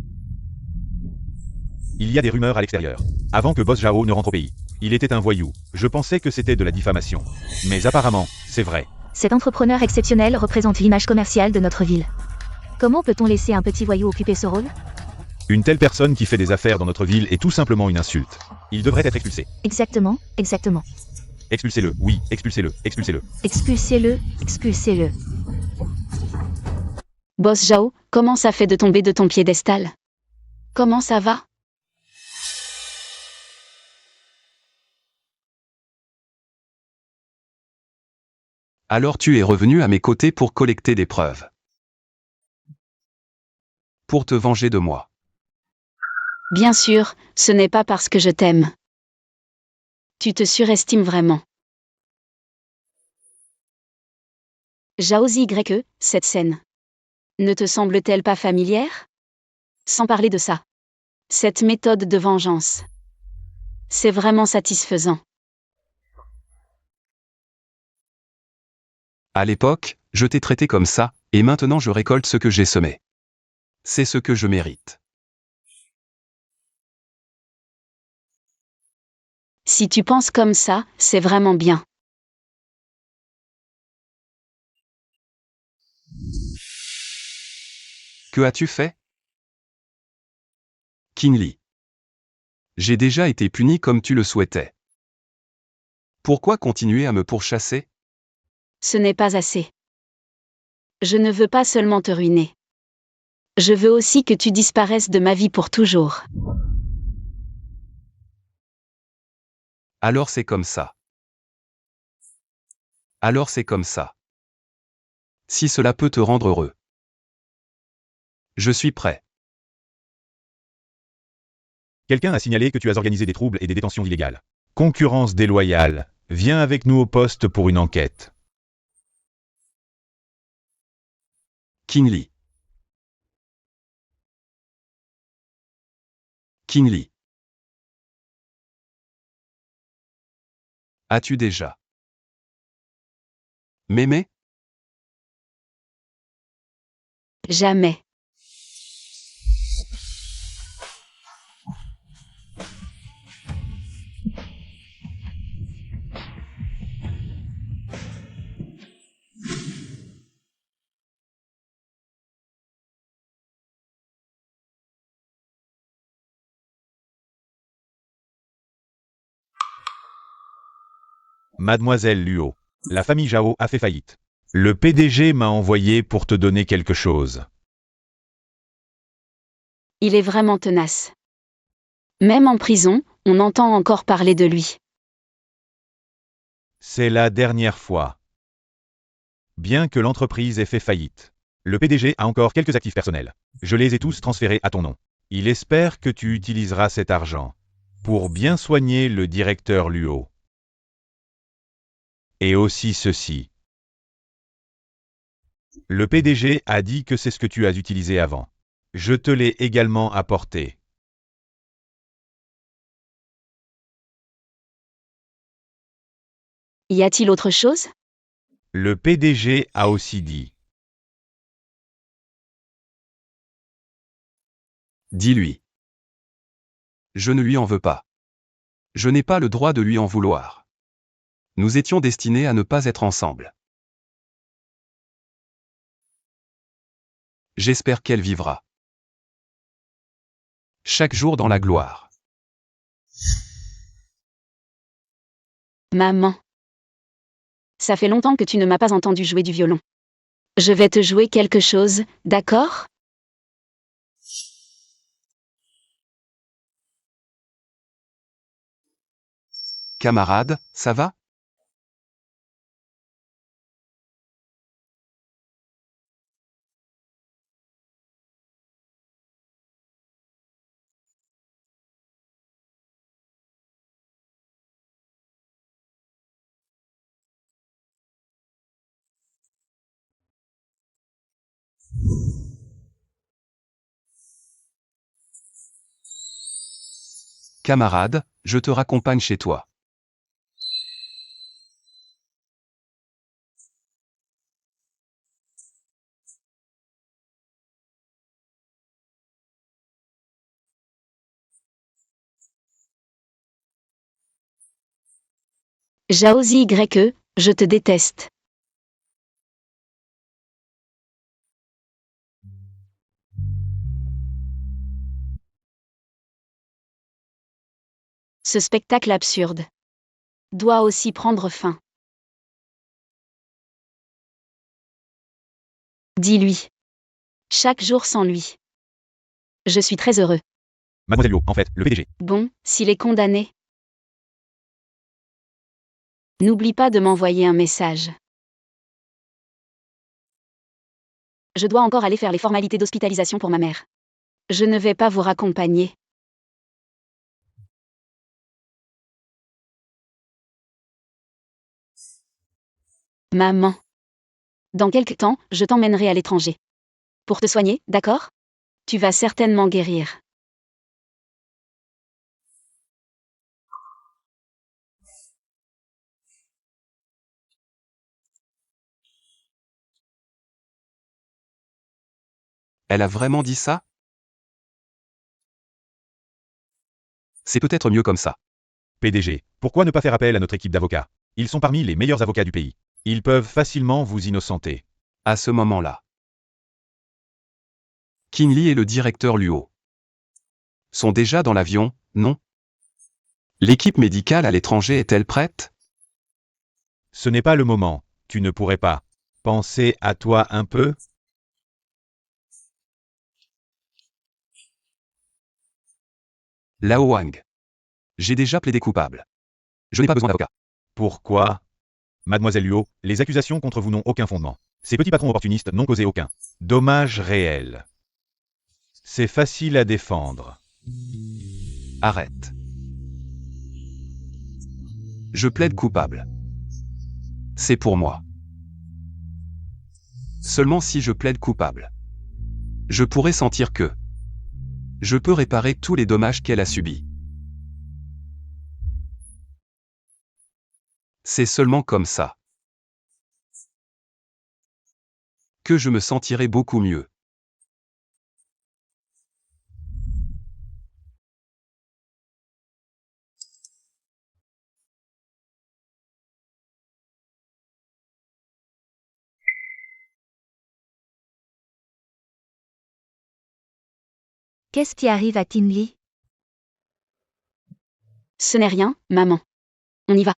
Il y a des rumeurs à l'extérieur. Avant que Boss Zhao ne rentre au pays, il était un voyou. Je pensais que c'était de la diffamation. Mais apparemment, c'est vrai. Cet entrepreneur exceptionnel représente l'image commerciale de notre ville. Comment peut-on laisser un petit voyou occuper ce rôle? Une telle personne qui fait des affaires dans notre ville est tout simplement une insulte. Il devrait être expulsé. Exactement, exactement. Expulsez-le, oui, expulsez-le, expulsez-le. Expulsez-le, expulsez-le. Boss Zhao, comment ça fait de tomber de ton piédestal? Comment ça va? Alors tu es revenu à mes côtés pour collecter des preuves. Pour te venger de moi. Bien sûr, ce n'est pas parce que je t'aime. Tu te surestimes vraiment. Zhao Grec, cette scène. Ne te semble-t-elle pas familière? Sans parler de ça. Cette méthode de vengeance. C'est vraiment satisfaisant. À l'époque, je t'ai traité comme ça, et maintenant je récolte ce que j'ai semé. C'est ce que je mérite. Si tu penses comme ça, c'est vraiment bien. Que as-tu fait? Kinley. J'ai déjà été puni comme tu le souhaitais. Pourquoi continuer à me pourchasser? Ce n'est pas assez. Je ne veux pas seulement te ruiner. Je veux aussi que tu disparaisses de ma vie pour toujours. Alors c'est comme ça. Alors c'est comme ça. Si cela peut te rendre heureux. Je suis prêt. Quelqu'un a signalé que tu as organisé des troubles et des détentions illégales. Concurrence déloyale. Viens avec nous au poste pour une enquête. Kinley. Kinley. As-tu déjà m'aimé? Jamais. Mademoiselle Luo. La famille Zhao a fait faillite. Le PDG m'a envoyé pour te donner quelque chose. Il est vraiment tenace. Même en prison, on entend encore parler de lui. C'est la dernière fois. Bien que l'entreprise ait fait faillite, le PDG a encore quelques actifs personnels. Je les ai tous transférés à ton nom. Il espère que tu utiliseras cet argent pour bien soigner le directeur Luo. Et aussi ceci. Le PDG a dit que c'est ce que tu as utilisé avant. Je te l'ai également apporté. Y a-t-il autre chose? Le PDG a aussi dit. Dis-lui. Je ne lui en veux pas. Je n'ai pas le droit de lui en vouloir. Nous étions destinés à ne pas être ensemble. J'espère qu'elle vivra chaque jour dans la gloire. Maman. Ça fait longtemps que tu ne m'as pas entendu jouer du violon. Je vais te jouer quelque chose, d'accord? Camarade, ça va? Camarade, je te raccompagne chez toi. Jaozi YE, je te déteste. Ce spectacle absurde doit aussi prendre fin. Dis-lui. Chaque jour sans lui. Je suis très heureux. Mademoiselle Luo, en fait, le PDG. Bon, s'il est condamné. N'oublie pas de m'envoyer un message. Je dois encore aller faire les formalités d'hospitalisation pour ma mère. Je ne vais pas vous raccompagner. Maman. Dans quelque temps, je t'emmènerai à l'étranger. Pour te soigner, d'accord? Tu vas certainement guérir. Elle a vraiment dit ça? C'est peut-être mieux comme ça. PDG, pourquoi ne pas faire appel à notre équipe d'avocats? Ils sont parmi les meilleurs avocats du pays. Ils peuvent facilement vous innocenter. À ce moment-là, King Lee et le directeur Luo sont déjà dans l'avion, non? L'équipe médicale à l'étranger est-elle prête? Ce n'est pas le moment. Tu ne pourrais pas penser à toi un peu? Lao Wang. J'ai déjà plaidé coupable. Je n'ai pas besoin d'avocat. Pourquoi? Mademoiselle Luo, les accusations contre vous n'ont aucun fondement. Ces petits patrons opportunistes n'ont causé aucun dommage réel. C'est facile à défendre. Arrête. Je plaide coupable. C'est pour moi. Seulement si je plaide coupable, je pourrais sentir que je peux réparer tous les dommages qu'elle a subis. C'est seulement comme ça que je me sentirai beaucoup mieux. Qu'est-ce qui arrive à King Lee? Ce n'est rien, maman. On y va.